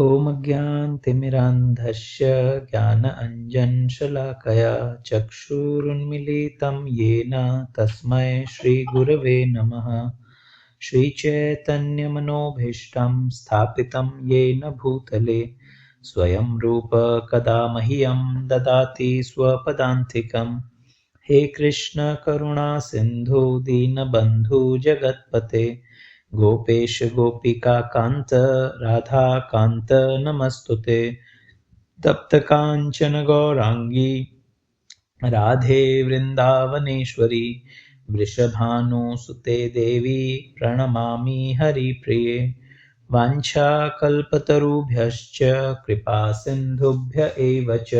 ॐ अज्ञानतिमिरान्धस्य ज्ञानाञ्जनशलाकया चक्षुरुन्मीलितं येन तस्मै श्रीगुरवे नमः। श्रीचैतन्यमनोभीष्टं स्थापितं येन भूतले स्वयं रूप कदा मह्यं ददाति स्वपदान्तिकं। हे कृष्ण करुणा सिन्धु दीनबन्धु जगत्पते गोपेश गोपिका कांत राधा कांत नमस्तुते। तप्त कांचन गौरांगी राधे वृंदावनेश्वरी वृषभानुसुते देवी प्रणमामि हरिप्रिये। वाञ्छाकल्पतरुभ्यश्च कृपा सिन्धुभ्य एव च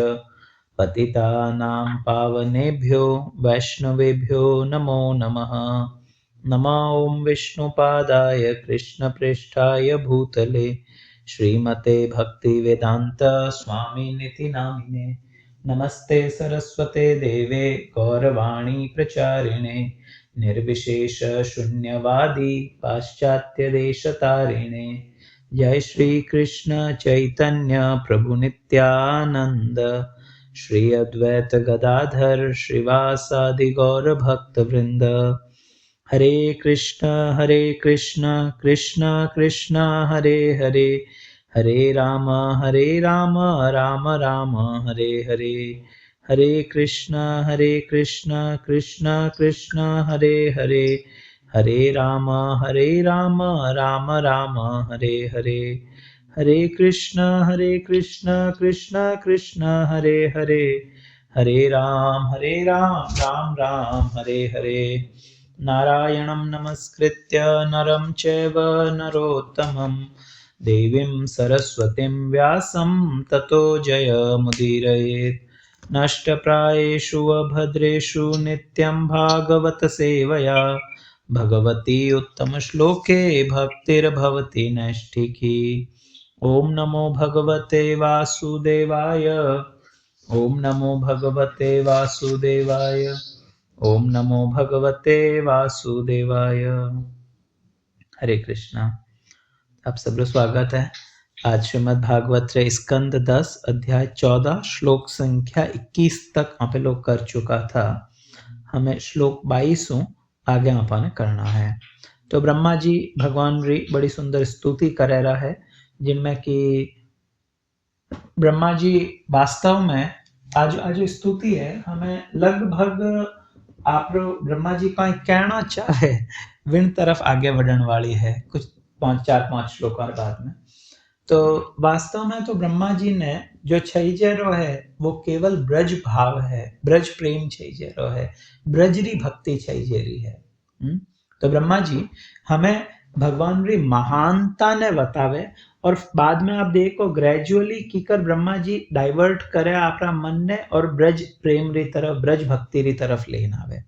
पतितानां पावनेभ्यो वैष्णवेभ्यो नमो नमः। नमो ॐ विष्णुपादाय कृष्णप्रेष्ठाय भूतले श्रीमते भक्तिवेदान्त स्वामिनिति नामिने। नमस्ते सरस्वते देवे गौरवाणी प्रचारिणे निर्विशेष शून्यवादी पाश्चात्यदेशतारिणे। जय श्री कृष्ण चैतन्य प्रभु नित्यानंद श्री अद्वैत गदाधर श्रीवासादि गौर भक्त वृंद। हरे कृष्ण कृष्ण कृष्ण हरे हरे हरे राम राम राम हरे हरे। हरे कृष्ण कृष्ण कृष्ण हरे हरे हरे राम राम राम हरे हरे। हरे कृष्ण कृष्ण कृष्ण हरे हरे हरे राम राम राम हरे हरे। नारायणं नमस्कृत्य नरं चैव नरोत्तमं देवीं सरस्वतीं व्यासं ततो जयमुदीरयेत्। नष्टप्रायेषु अभद्रेषु नित्यं भागवत सेवया भगवती उत्तमश्लोके भक्तिर्भवति नैष्ठिकी। ॐ नमो भगवते वासुदेवाय ॐ नमो भगवते वासुदेवाय ओम नमो भगवते वासुदेवाय। हरे कृष्णा। आप सबका स्वागत है। आज श्रीमद् भागवत स्कंद 10 अध्याय 14 श्लोक संख्या 21 तक आप लोग कर चुका था। हमें श्लोक 22 आगे आपने करना है। तो ब्रह्मा जी भगवान री बड़ी सुंदर स्तुति कर रहा है, जिनमें कि ब्रह्मा जी वास्तव में आज स्तुति है हमें लगभग आप ब्रह्मा जी का कहना चाहे विन तरफ आगे बढ़ने वाली है कुछ 4-5 श्लोक बाद में। तो वास्तव में तो ब्रह्मा जी ने जो छैजेरो है वो केवल ब्रज भाव है, ब्रज प्रेम छैजेरो है, ब्रजरी भक्ति छैजेरी है। तो ब्रह्मा जी हमें भगवान री महानता ने बतावे और बाद में आप देखो ग्रेजुअली कीकर ब्रह्मा जी डाइवर्ट करे आपरा मन ने और ब्रज प्रेम री तरफ ब्रज भक्ति री तरफ लेना आवे।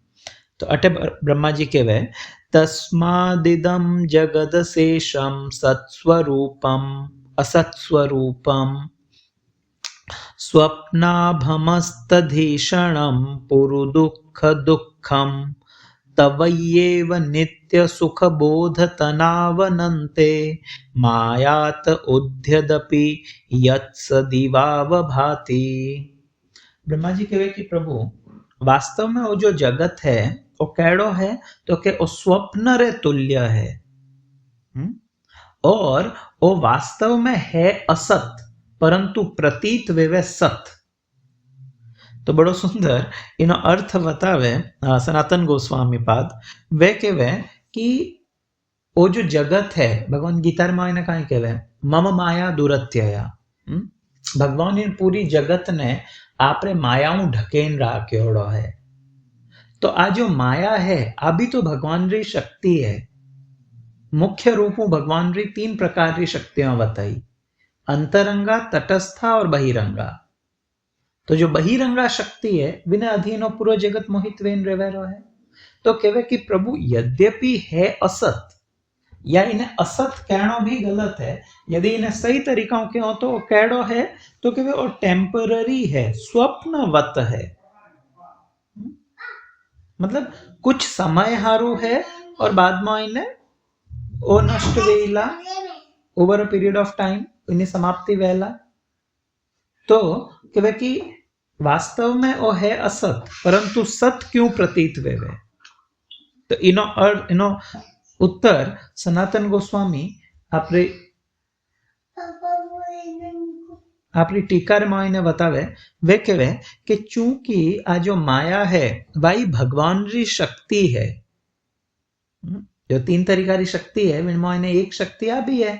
तो अटे ब्रह्मा जी कहवे तस्मादिदं जगदशेषं सत्स्वरूपम असत्स्वरूपम स्वप्नाभमस्तधीषणं पुरुदुःख दुःखं तवय्येव नित्य सुख बोधतनावनन्ते मायात उद्यदपि यत्सदिवाव भाति। ब्रह्मा जी कहे कि प्रभु वास्तव में वो जो जगत है वो कैडो है तो के वो स्वप्न रे तुल्य है और वो वास्तव में है असत परंतु प्रतीत वेवे सत। तो बड़ो सुंदर इनो अर्थ बतावे सनातन गोस्वामी पाद वे कहवे कि वो जो जगत है भगवान गीता में ने कहीं कहवे मम माया दुरत्यया। भगवान इन पूरी जगत ने आपरे मायाओं ढकेन राख्योड़ो है। तो आ जो माया है आ भी तो भगवान री शक्ति है। मुख्य रूपों भगवान री 3 प्रकार की शक्तियां बताई, अंतरंगा, तटस्था और बहिरंगा। तो जो बहिरंगा शक्ति है बिना अधीनो पूरा जगत मोहित वेन रेवेरो है। तो कहवे कि प्रभु यद्यपि है असत या इन्हें असत कहना भी गलत है, यदि इन्हें सही तरीका के हो तो कैडो है तो कहवे और टेम्पररी है, स्वप्नवत है। मतलब कुछ समय हारू है और बाद में इन्हें ओ नष्ट वेला over a period of time એની સમાપ્તિ વહેલા તો કહેવાય કે વાસ્તવ में वो है असत परंतु सत क्यों प्रतीत वेवे तो इनो अर्थ इनो उत्तर सनातन गोस्वामी आपरे आपरी टीकार में आईने बतावे वे कहे कि चूंकि आ जो माया है वही भगवान री शक्ति है जो 3 तरीका री शक्ति है इनमें एक शक्ति आ भी है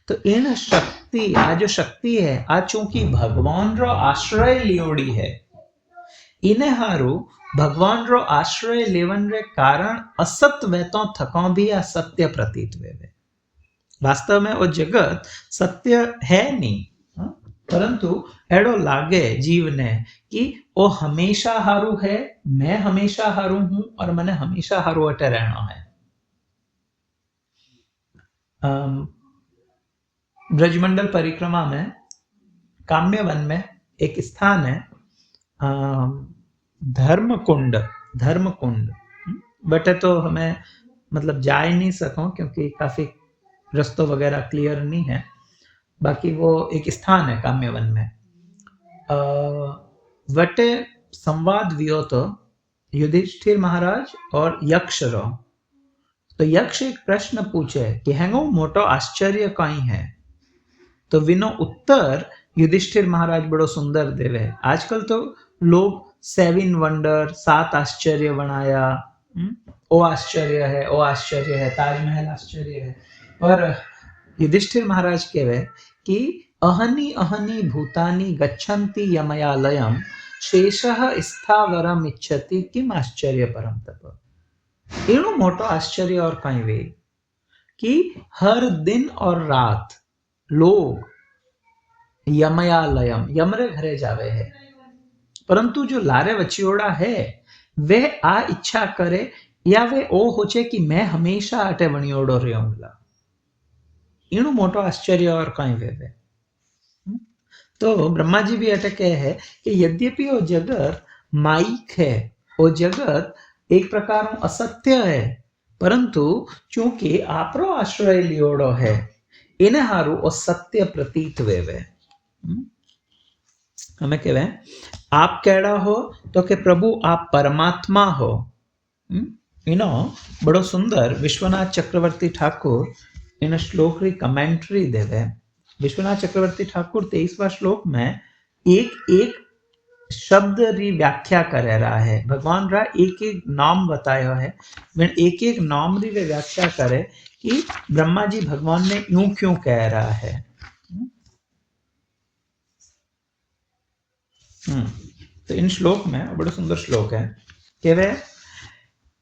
तो इन शक्ति आ जो शक्ति है आ चूंकि भगवान रो आश्रय लियोड़ी है इने हारू भगवान रो आश्रय लेवन रे कारण असत वेतो थको भी आ सत्य प्रतीत वेवे वास्तव में वो जगत सत्य है नहीं परंतु एडो लागे जीव ने कि वो हमेशा हारू है मैं हमेशा हारू हूं और मैंने हमेशा हारू अटे रहना है ब्रजमंडल परिक्रमा में काम्यवन में एक स्थान है धर्मकुंड बट तो हमें मतलब जा ही नहीं सको क्योंकि काफी रस्तों वगैरह क्लियर नहीं है बाकी वो एक स्थान है काम्यवन में वटे संवाद वियो तो युधिष्ठिर महाराज और यक्ष रो तो यक्ष एक प्रश्न पूछे कि हैंगो मोटो आश्चर्य कहीं है तो विनो उत्तर युधिष्ठिर महाराज बड़ो सुंदर देवे आजकल तो लोग 7 वंडर 7 आश्चर्य बनाया ओ आश्चर्य है ताजमहल आश्चर्य है पर युधिष्ठिर महाराज कहवे कि अहनि अहनि भूतानि गच्छन्ति यमयालयम शेषः स्थावरम इच्छति किम आश्चर्य परम तप एणु मोटो आश्चर्य और कहीं वे कि हर दिन और रात लोग यमयालयम यमरे घरे जावे है परंतु जो लारे वचियोड़ा है वे आ इच्छा करे या वे ओ होचे कि मैं हमेशा अटे वणियोड़ो रहूंगा इणु मोटो आश्चर्य और कहीं वे तो ब्रह्मा जी भी अटे कहे है कि यद्यपि वो जगत माइक है वो जगत एक प्रकार असत्य है परंतु चूंकि आपरो आश्रय लियोड़ो है इने हारू वो सत्य प्रतीत वेवे हमें कहवे आप केड़ा हो तो के प्रभु आप परमात्मा हो इनो बड़ो सुंदर विश्वनाथ चक्रवर्ती ठाकुर इन श्लोक री कमेंट्री देवे विश्वनाथ चक्रवर्ती ठाकुर 23वां श्लोक में एक एक शब्द री व्याख्या करे रहा है भगवान रा एक एक नाम बताया है एक एक नाम री वे व्याख्या करे कि ब्रह्मा जी भगवान ने यूं क्यों कह रहा है तो इन श्लोक में बड़ा सुंदर श्लोक है कि वे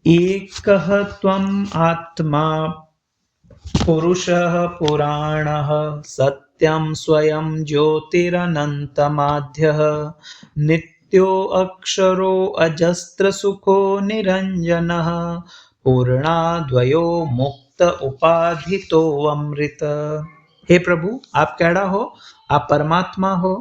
एकः त्वम् आत्मा पुरुषः पुराणः सत्यं स्वयं ज्योतिरनन्तमाध्यः नित्यो अक्षरो अजस्त्रसुखो निरञ्जनः पूर्णाद्वयो मुक्त उपाधितो अमृत हे प्रभु आप केड़ा हो आप परमात्मा हो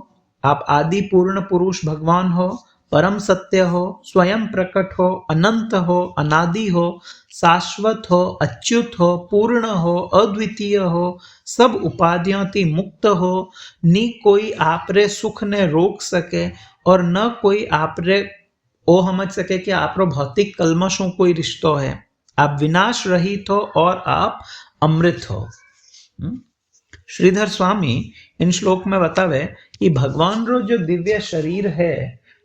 आप आदि पूर्ण पुरुष भगवान हो परम सत्य हो स्वयं प्रकट हो अनंत हो अनादि हो शाश्वत हो अच्युत हो पूर्ण हो अद्वितीय हो सब उपाधियों थी मुक्त हो नी कोई आपरे सुख ने रोक सके और न कोई आपरे ओ समझ सके कि आपरो भौतिक कल्मशों कोई रिश्तो है आप विनाश रहित हो और आप अमृत हो श्रीधर स्वामी इन श्लोक में बतावे कि भगवान रो जो दिव्य शरीर है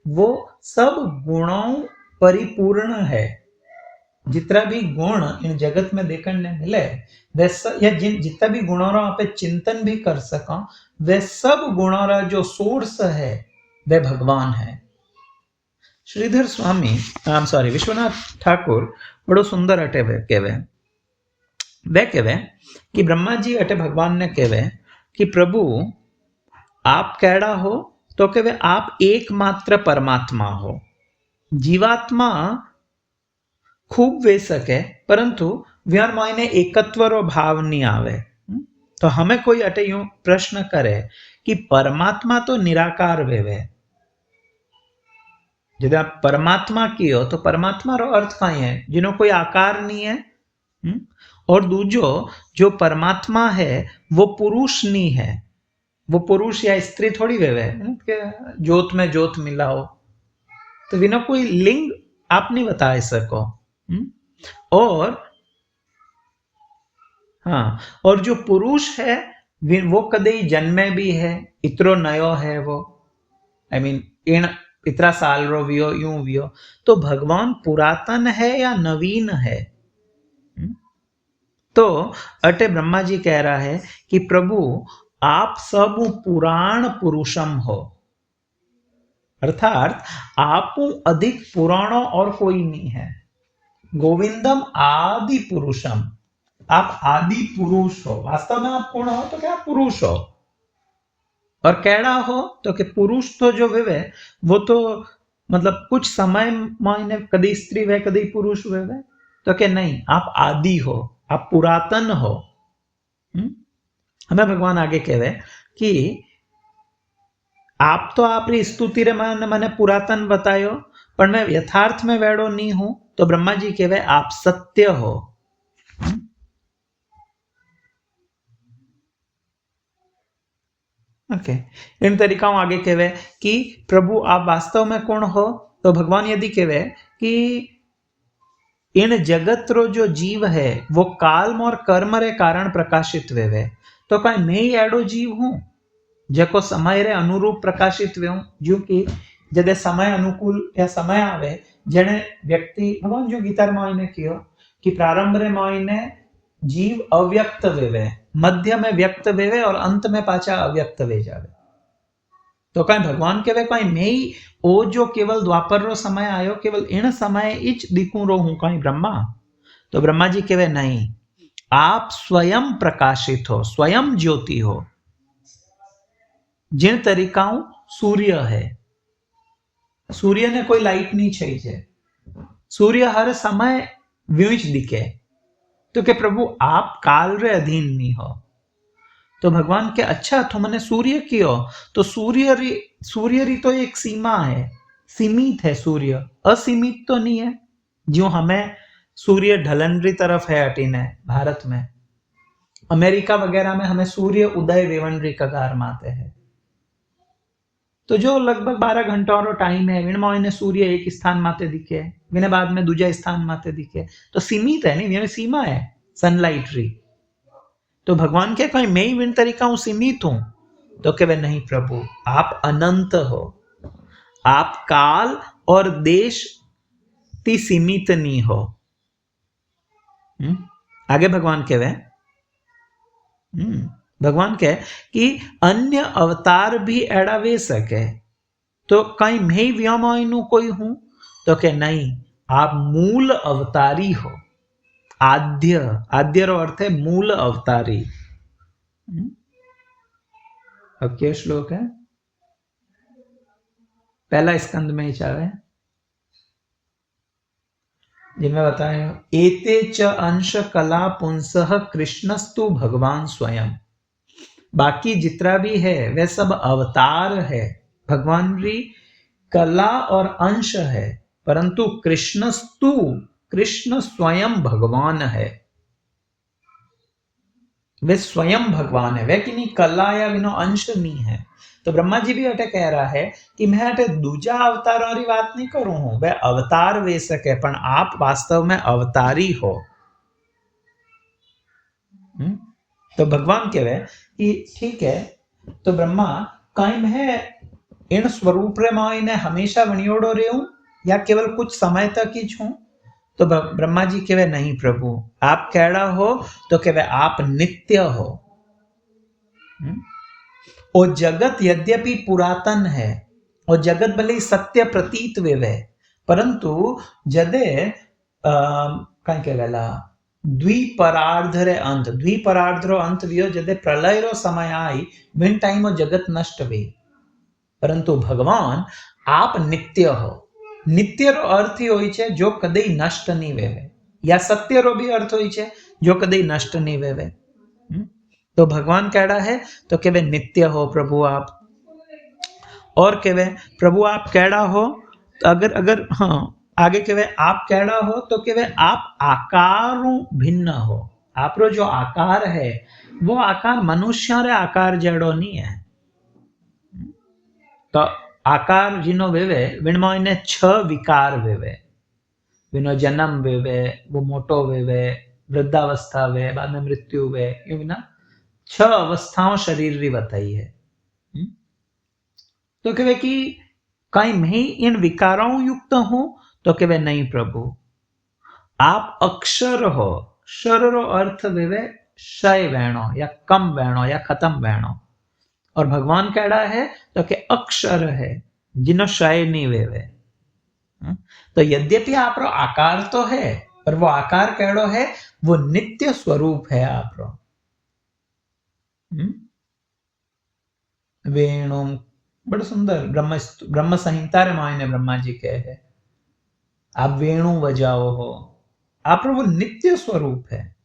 वो सब गुणों परिपूर्ण है जितना भी गुण इन जगत में देखने मिले वैसा या जितना भी गुणों रा आप चिंतन भी कर सका वे सब गुणों रा जो सोर्स है वे भगवान है श्रीधर स्वामी विश्वनाथ ठाकुर बड़ो सुंदर अटे कहवे वे कहवे कि ब्रह्मा जी अटे भगवान ने कहवे कि प्रभु आप कैड़ा हो तो कहवे आप एकमात्र परमात्मा हो जीवात्मा खूब वे सके परंतु व्यर मायने एकत्व रो भाव नहीं आवे तो हमें कोई अटे यूं प्रश्न करे कि परमात्मा तो निराकार वेवे जब आप परमात्मा की हो तो परमात्मा रो अर्थ कहीं है जिन्हों कोई आकार नहीं है और दूजो जो परमात्मा है वो पुरुष नहीं है वो पुरुष या स्त्री थोड़ी वेवे के जोत में जोत मिलाओ, तो विना कोई लिंग आप नहीं बता सको। और हाँ, और जो पुरुष है वो कदे जन्मे भी है, इतरो नयो है वो, आई मीन इन इतना साल रो वियो यूं वियो, तो भगवान पुरातन है या नवीन है? तो अटे ब्रह्मा जी कह रहा है कि प्रभु आप सब पुराण पुरुषम हो, अर्थात आप अधिक पुराणों और कोई नहीं है। गोविंदम आदि पुरुषम, आप आदि पुरुष हो। वास्तव में आप कौन हो? तो क्या पुरुष हो। और कैड़ा हो तो कि पुरुष तो जो वे वो तो मतलब कुछ समय मायने कदी स्त्री वे कदी पुरुष वे, तो कि नहीं, आप आदि हो, आप पुरातन हो। हमें भगवान आगे कहवे कि आप तो आपरी स्तुति रे मैंने पुरातन बतायो, पर मैं यथार्थ में वेड़ो नहीं हूं। तो ब्रह्मा जी कहवे आप सत्य हो। ओके, इन तरीका आगे कहवे कि प्रभु आप वास्तव में कौन हो? तो भगवान यदि कहवे कि इन जगत रो जो जीव है वो काल और कर्म रे कारण प्रकाशित वेवे, तो कई मैं ही एडो जीव हूं जेको समय रे अनुरूप प्रकाशित वेऊं। जो कि जदे समय अनुकूल या समय आवे जने व्यक्ति भगवान जो गीता मायने कियो कि प्रारंभ रे मायने जीव अव्यक्त वेवे, मध्य में व्यक्त वेवे और अंत में पाचा अव्यक्त वे जावे। तो कई भगवान कहवे कई मैं ही ओ जो केवल द्वापर रो समय आयो केवल इन समय इच दिखूं रो हूं कई ब्रह्मा। तो ब्रह्मा जी कहवे नहीं, आप स्वयं प्रकाशित हो, स्वयं ज्योति हो। जिन तरीकाओं सूर्य है, सूर्य ने कोई लाइट नहीं चाहिए, सूर्य हर समय व्यूच दिखे, तो के प्रभु आप काल रे अधीन नहीं हो। तो भगवान के अच्छा तो मैंने सूर्य कियो, तो सूर्य री तो एक सीमा है, सीमित है सूर्य, असीमित तो नहीं है। जो हमें सूर्य ढलन री तरफ है अटीने भारत में, अमेरिका वगैरह में हमें सूर्य उदय वेवन री कगार माते हैं। तो जो लगभग 12 घंटों रो टाइम है, विण में सूर्य एक स्थान माते दिखे, विने बाद में दूजा स्थान माते दिखे, तो सीमित है नहीं, विने सीमा है सनलाइट री। तो भगवान के कहीं मैं ही विन तरीका हूं सीमित हूं, तो कहे नहीं प्रभु आप अनंत हो, आप काल और देश ती सीमित नहीं हो। आगे भगवान कहवे भगवान कहे कि अन्य अवतार भी एड़ा वे सके, तो कहीं मैं व्योमायनु कोई हूं, तो के नहीं, आप मूल अवतारी हो। आद्य, आद्य रो अर्थ है मूल अवतारी। अब क्या श्लोक है? पहला स्कंद में ही चाहे जिनमें बताया एते च अंश कला पुंसः कृष्णस्तु भगवान स्वयं। बाकी जितना भी है वह सब अवतार है, भगवान की कला और अंश है, परंतु कृष्णस्तु, कृष्ण स्वयं भगवान है, वे स्वयं भगवान है, वे कि नहीं कला या विनो अंश नहीं है। तो ब्रह्मा जी भी अटे कह रहा है कि मैं अटे दूजा अवतार वाली बात नहीं करूं हूं, वे अवतार वे सके, पर आप वास्तव में अवतारी हो। तो भगवान कहे कि ठीक है, तो ब्रह्मा कहीं है इन स्वरूप रे मायने हमेशा वणियोड़ो रहूं या केवल कुछ समय तक ही छूं? तो ब्रह्मा जी कहे नहीं प्रभु आप कैड़ा हो, तो कहे आप नित्य हो। और जगत यद्यपि पुरातन है और जगत भले सत्य प्रतीत वेवे, परंतु जदे कहीं कहला द्विपरार्ध रे अंत, द्विपरार्ध रो अंत वियो जदे प्रलय रो समय आई विन टाइम जगत नष्ट वे, परंतु भगवान आप नित्य हो। नित्य रो अर्थ ही होई छे जो कदे नष्ट नहीं वेवे, या सत्य रो भी अर्थ होई छे जो कदे नष्ट नहीं वेवे। तो भगवान कहड़ा है तो केवे नित्य हो प्रभु आप, और केवे प्रभु आप कहड़ा हो, तो अगर हाँ आगे केवे आप कहड़ा हो तो केवे आप आकारों भिन्न हो। आप रो जो आकार है वो आकार मनुष्य रे आकार जड़ो नहीं है, तो आकार जिनो वेवे विणमा इने 6 विकार वेवे विनो जन्म वेवे वो मोटो वेवे वृद्धावस्था वे बाद में मृत्यु वे यूं ना 6 अवस्थाओं शरीर री बताई है। तो कहे कि कहीं मैं इन विकारों युक्त हूं तो कहे नहीं प्रभु आप अक्षर हो। क्षर रो अर्थ वेवे क्षय वेणो या कम वेणो या खत्म वेणो और भगवान कहड़ा है तो के अक्षर है जिनो क्षय नहीं वेवे। तो यद्यपि आप रो आकार तो है पर वो आकार कहड़ो है वो नित्य स्वरूप है आप रो। वेणु बड़ा सुंदर ब्रह्म संहिता रे मायने ब्रह्मा जी कहे है आप वेणु बजाओ हो आप रो वो नित्य स्वरूप है।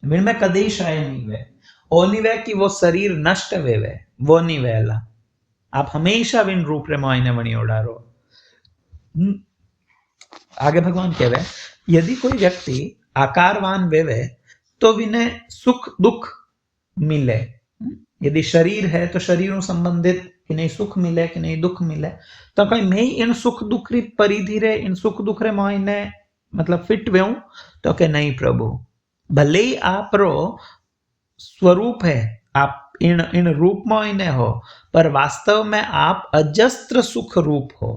वीण में कदी क्षय नहीं वे ओ नहीं वे कि वो शरीर नष्ट वेवे वो नहीं वेला आप हमेशा विन रूप रे मायने वणी ओडारो। आगे भगवान कहवे यदि कोई व्यक्ति आकारवान वेवे तो विने सुख दुख मिले। यदि शरीर है तो शरीर संबंधित कि नहीं सुख मिले कि नहीं दुख मिले तो कहीं मैं इन सुख दुख री परिधि रे इन सुख दुख रे मायने मतलब फिट वेऊं तो के नहीं प्रभु भले ही आप रो स्वरूप है आप इन रूप मायने हो पर वास्तव में आप अजस्त्र सुख रूप हो।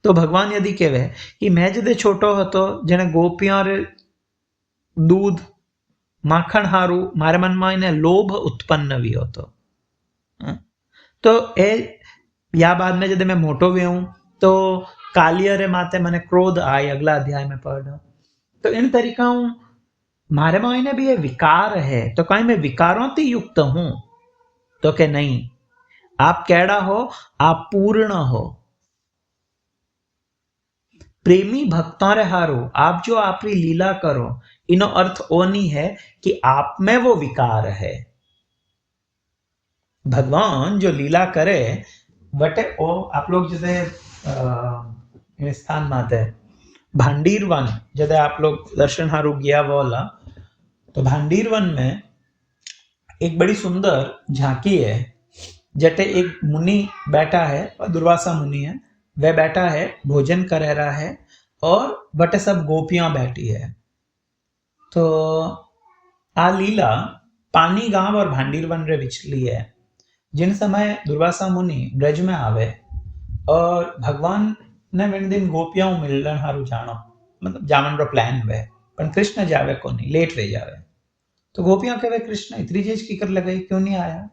तो भगवान यदि कहे कि मैं जदे छोटो हतो जेने गोपियां रे दूध माखण हारू मारे मन में इन्हें लोभ उत्पन्न भी होतो तो ए या बाद में जब मैं मोटो भी हूं तो कालिया रे माते मैंने क्रोध आए अगला अध्याय में पढ़ा तो इन तरीका हूं मारे मायने भी ये विकार है तो कहीं मैं विकारों से युक्त हूं तो के नहीं आप कैड़ा हो आप पूर्ण हो। प्रेमी भक्तों रे हारो आप जो आपरी लीला करो इनो अर्थ ओ नहीं है कि आप में वो विकार है। भगवान जो लीला करे वटे ओ आप लोग जैसे स्थान माते भांडीर वन जैसे आप लोग दर्शन हारू गया बोला तो भांडीर वन में एक बड़ी सुंदर झांकी है जटे एक मुनि बैठा है और दुर्वासा मुनि है वह बैठा है भोजन कर रहा है और बटे सब गोपियां बैठी है। तो आ लीला पानी गांव और भांडीर वन रे विचली है जिन समय दुर्वासा मुनि ब्रज में आवे और भगवान ने वे दिन गोपियां मिलन हारू जानो मतलब जामन रो प्लान वे पर कृष्ण जावे को नहीं लेट वे जावे तो गोपियां कहे कृष्ण इतनी चीज की कर लगाई क्यों नहीं आया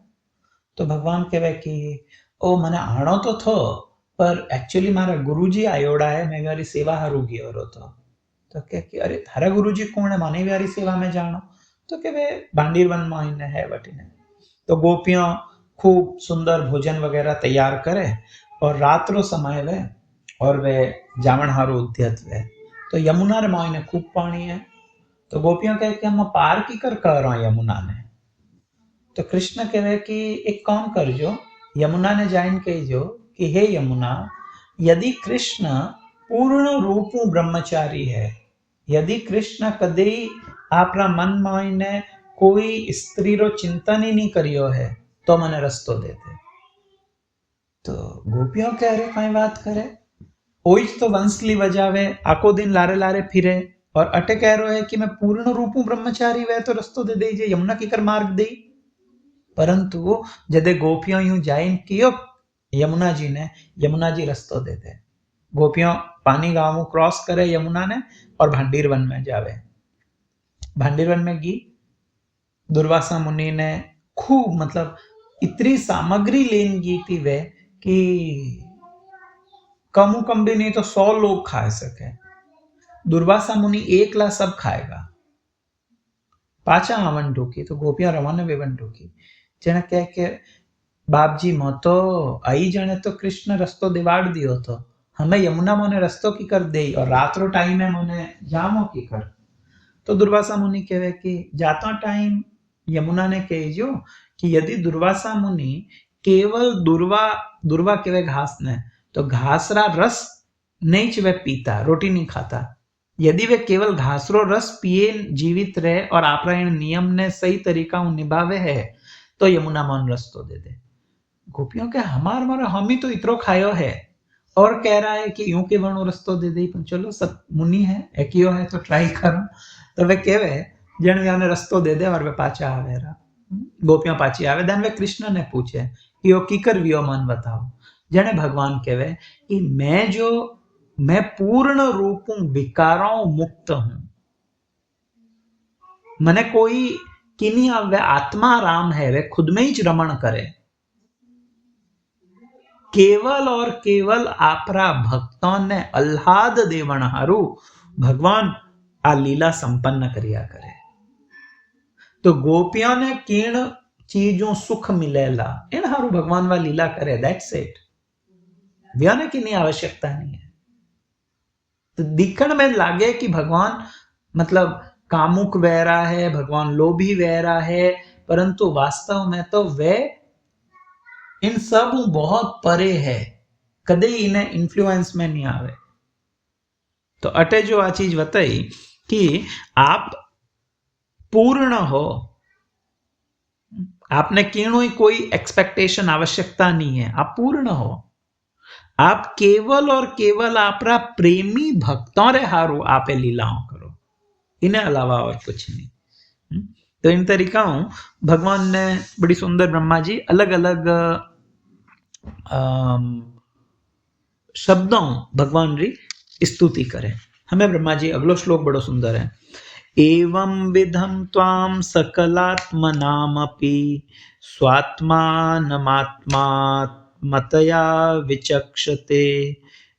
तो भगवान कहे कि ओ मने आनो तो थो पर एक्चुअली मारा गुरुजी आयोड़ा है मैं वारी सेवा हारू गयो रो तो कहे कि अरे थारा गुरुजी कौन है माने वारी सेवा में जानो तो के वे भांडीर वन में है वटीने तो गोपियां खूब सुंदर भोजन वगैरह तैयार करे और रात रो समय वे और वे जामन हारू उद्यत वे तो यमुना रे मायने खूब पानी है तो गोपियां कहे कि हम पार की कर रहा यमुना ने तो कृष्ण कहे कि एक काम कर जो यमुना ने जाइन कह जो कि हे यमुना यदि कृष्ण पूर्ण रूप ब्रह्मचारी है यदि कृष्ण कदे आपरा मन मायने कोई स्त्री रो चिंतन ही नहीं करियो है तो मने रस्तो देते तो गोपियों कह रहे कई बात करे ओइज तो वंसली बजावे आको दिन लारे लारे फिरे और अटे कह रहे है कि मैं पूर्ण रूप ब्रह्मचारी वह तो रस्तो दे दीजिए यमुना की कर मार्ग दे परंतु जदे गोपियों यूं जाइन कियो यमुना जी रस्तो देते गोपियों पानी गांव क्रॉस करे यमुना ने और भांडीर वन में जावे भांडीर वन में गी दुर्वासा मुनि ने खूब मतलब इतनी सामग्री लेन गी थी वे कि कम भी नहीं तो 100 लोग खा सके दुर्वासा मुनि एकला सब खाएगा पाचा आवन ढूकी तो गोपियां रवाना बेवन ढूकी जेने कह के बाप जी मोतो आई जाने तो कृष्ण रस्तो दिवाड़ दियो तो हमें यमुना मोने रस्तो की कर दे और रात रो टाइम है मोने जामो की कर तो दुर्वासा मुनि कहे कि जाता टाइम यमुना ने कह जो कि यदि दुर्वासा मुनि केवल दुर्वा केवे घास ने तो घास रा रस नहीं च वे पीता रोटी नहीं खाता यदि वे केवल घास रो रस पिए जीवित रहे और आपरा इन नियम ने सही तरीका निभावे है तो यमुना मोहन रस्तो दे दे। गोपियों के हमारा हम ही तो इतरो खायो है और कह रहा है कि यूं के वणो रस्तो दे दे, पण चलो सब मुनि है एकियो है तो ट्राई करो। तो वे केवे जण ने रस्तो दे दे और वे पाचा आवे रा। गोपियां पाची आवे देन वे कृष्ण ने पूछे कि यो कीकर वियो मन बताओ। जने भगवान कहे कि मैं पूर्ण रूप हूं, विकारों मुक्त हूं, मने कोई किनी वे आत्मा राम है, वे खुद में ही रमण करे, केवल और केवल आपरा भक्तों ने आह्लाद देवण हारू भगवान आ लीला संपन्न करिया करे। तो गोपियों ने किण चीजों सुख मिलेला इन हारू भगवान वा लीला करे, दैट्स इट। व्याने की नहीं आवश्यकता नहीं है। तो दिखण में लागे कि भगवान मतलब कामुक वैरा है, भगवान लोभी वैरा है, परंतु वास्तव में तो वे इन सब बहुत परे है, कदे इन्हें इन्फ्लुएंस में नहीं आवे। तो अटे जो आ चीज बताई कि आप पूर्ण हो, आपने किणु कोई एक्सपेक्टेशन आवश्यकता नहीं है, आप पूर्ण हो, आप केवल और केवल आपरा प्रेमी भक्तों रे हारू आपे लीलाओं करो, इन्हें अलावा और कुछ नहीं। तो इन तरीकाओं भगवान ने बड़ी सुंदर ब्रह्मा जी अलग अलग शब्दों भगवान री स्तुति करे। हमें ब्रह्मा जी अगलो श्लोक बड़ो सुंदर है। एवं विधम त्वाम सकलात्मनामपि स्वात्मानमात्मात्मतया विचक्षते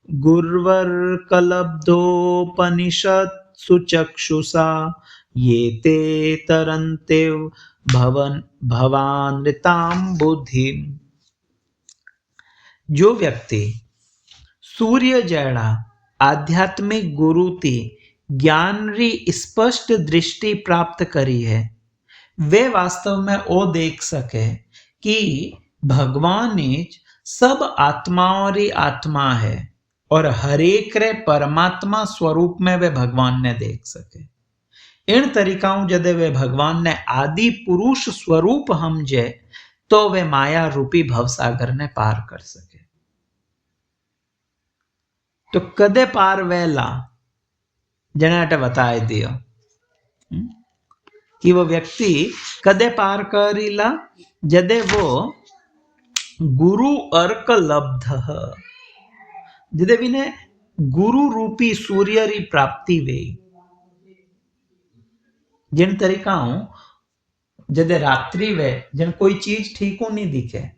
गुर्वर्कलब्धोपनिषत्सु चक्षुषा ये ते तरन्ते भवानृतां बुद्धि। जो व्यक्ति सूर्य जैड़ा आध्यात्मिक गुरु ती ज्ञान री स्पष्ट दृष्टि प्राप्त करी है, वे वास्तव में ओ देख सके कि भगवान सब आत्माओं री आत्मा है और हरेक रे परमात्मा स्वरूप में वे भगवान ने देख सके। इन तरीकाओं जदे वे भगवान ने आदि पुरुष स्वरूप समझे तो वे माया रूपी भवसागर ने पार कर सके। तो कदे पार वेला जने बताए दियो कि वो व्यक्ति कदे पार करीला जदे वो गुरु अर्क लब्ध, जदे विने गुरु रूपी सूर्य री प्राप्ति वे। जिन तरीकाओं जदे रात्रि वे जन कोई चीज ठीक नहीं दिखे,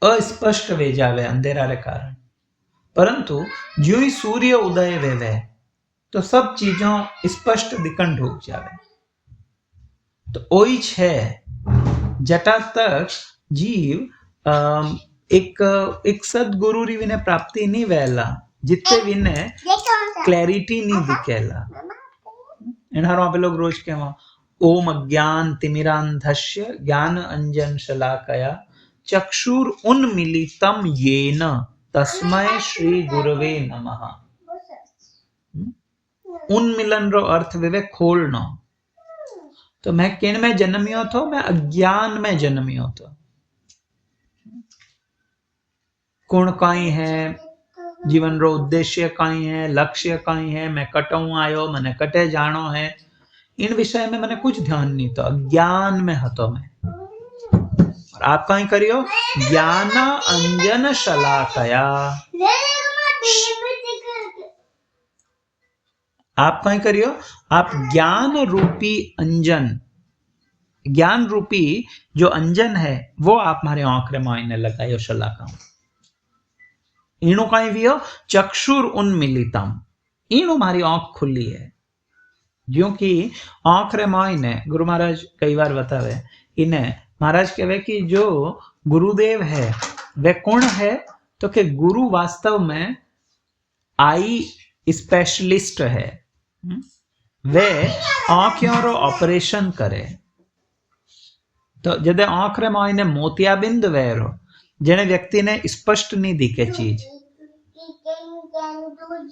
अस्पष्ट वे जावे अंधेरा रे कारण, परंतु जो ही सूर्य उदय वेवे तो सब चीजों स्पष्ट दिखन ढूक जावे। तो ओई छे जटा तक जीव एक सदगुरु री विने प्राप्ति नहीं वेला जितने विने क्लैरिटी नहीं दिखेला। इन्हारो आप लोग रोज कहवा ओम अज्ञान तिमिरांधस्य ज्ञान अंजन शलाकया चक्षुर उन्मीलितम येन तस्मय श्री गुरवे नमः। उन्मिलन रो अर्थ विवेक खोलनो। तो मैं किन में जन्मियो थो, मैं अज्ञान में जन्मियो थो। कुण काई है, जीवन रो उद्देश्य काई है, लक्ष्य काई है, मैं कटऊ आयो, मने कटे जानो है, इन विषय में मैंने कुछ ध्यान नहीं तो अज्ञान में हतो मैं। और आप कहीं करियो ज्ञान अंजन शलाकया, आप कहीं करियो आप ज्ञान रूपी अंजन, ज्ञान रूपी जो अंजन है वो आप हमारे आंकड़े मायने लगायो शलाका। इनो कहीं वियो चक्षुर उन्मिलितम, इनो हमारी आंख खुली है। जो कि आंख रे मायने गुरु महाराज कई बार बतावे, इन्हें महाराज कहवे कि जो गुरुदेव है वे कौन है, तो कि गुरु वास्तव में आई स्पेशलिस्ट है। वे आंखों रो ऑपरेशन करे। तो जदे आंख रे मायने मोतियाबिंद वेरो जेने व्यक्ति ने स्पष्ट नहीं दिखे चीज,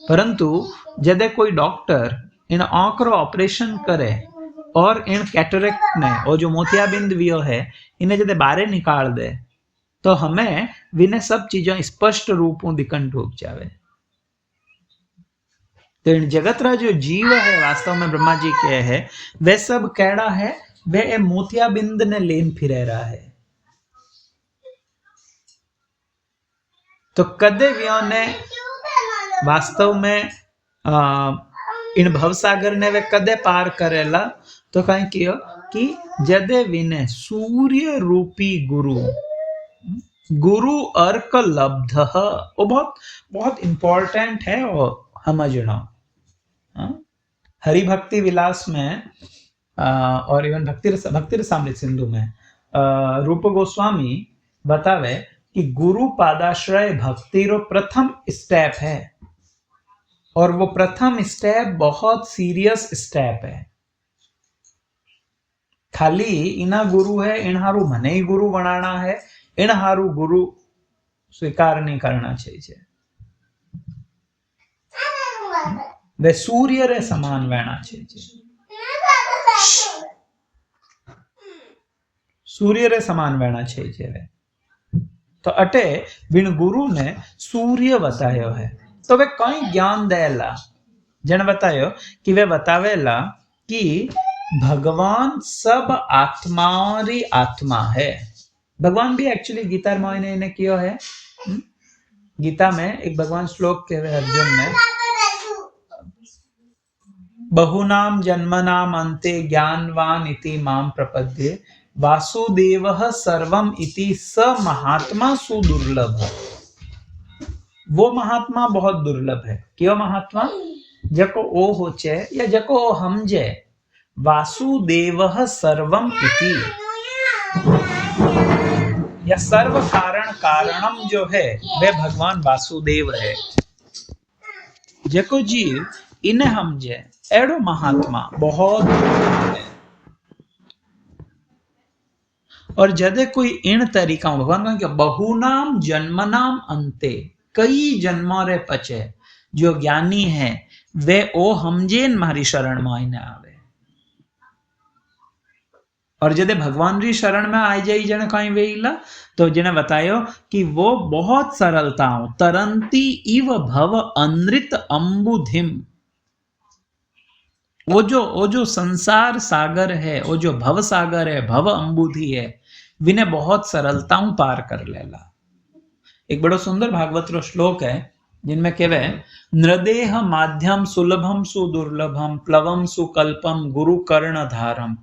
परंतु जदे कोई डॉक्टर इन आंख रो ऑपरेशन करे और इन कैटरेक्ट ने और जो मोतियाबिंद वियो है इन्हें जब बारे निकाल दे तो हमें विने सब चीजों स्पष्ट रूपों दिखन ठूक जावे। तो इन जगतरा जो जीव है वास्तव में ब्रह्मा जी के है वे सब कैड़ा है, वे मोतियाबिंद ने लेन फिरे रहा है। तो कदे व्यो ने वास्तव में इन भवसागर ने वे कदे पार करेला तो कहीं कियो कि जदे विने सूर्य रूपी गुरु अर्क लब्ध। वो बहुत बहुत इंपॉर्टेंट है और समझना। हरि भक्ति विलास में और इवन भक्ति रसामृत सिंधु में रूप गोस्वामी बतावे कि गुरु पादाश्रय भक्ति रो प्रथम स्टेप है और वो प्रथम स्टेप बहुत सीरियस स्टेप है। खाली इना गुरु है इन हारू मने ही गुरु बनाना है, इन हारू गुरु स्वीकार नहीं करना चाहिए। वे सूर्य रे समान रहना चाहिए, सूर्य रे समान रहना चाहिए वे। तो अटे बिन गुरु ने सूर्य बतायो है। तो वे कई ज्ञान देला जन बतायो कि वे बतावेला कि भगवान सब आत्माओं री आत्मा है। भगवान भी एक्चुअली गीता में इन्हें किया है। गीता में एक भगवान श्लोक के अर्जुन ने बहुनाम जन्मनाम अंते ज्ञानवान इति माम प्रपद्ये वासुदेवः सर्वम इति स महात्मा सुदुर्लभ। वो महात्मा बहुत दुर्लभ है। क्यों महात्मा? जको ओ होचे या जको ओ हमजे वासुदेवः सर्वम इति, या सर्व कारण कारणम जो है वे भगवान वासुदेव है। जको जीव इन्हें हमजे एड़ो महात्मा बहुत दुर्लभ है। और जदे कोई इन तरीका भगवान का बहुनाम जन्मनाम अंते, कई जन्मों रे पचे जो ज्ञानी है वे ओ हमजेन मारी शरण में आईने आवे। और जदे भगवान री शरण में आई जाई जने कहीं वेला तो जने बतायो कि वो बहुत सरलताओं तरंती इव भव अनृत अंबुधिम। वो जो संसार सागर है, वो जो भव सागर है, भव अंबुधि है, विने बहुत सरलताओं पार कर लेला। एक बड़ा सुंदर भागवत रो श्लोक है जिनमें कहवे नृदेह माध्यम सुलभम सुदुर्लभम प्लवम सुकल्पम गुरु कर्ण धारम।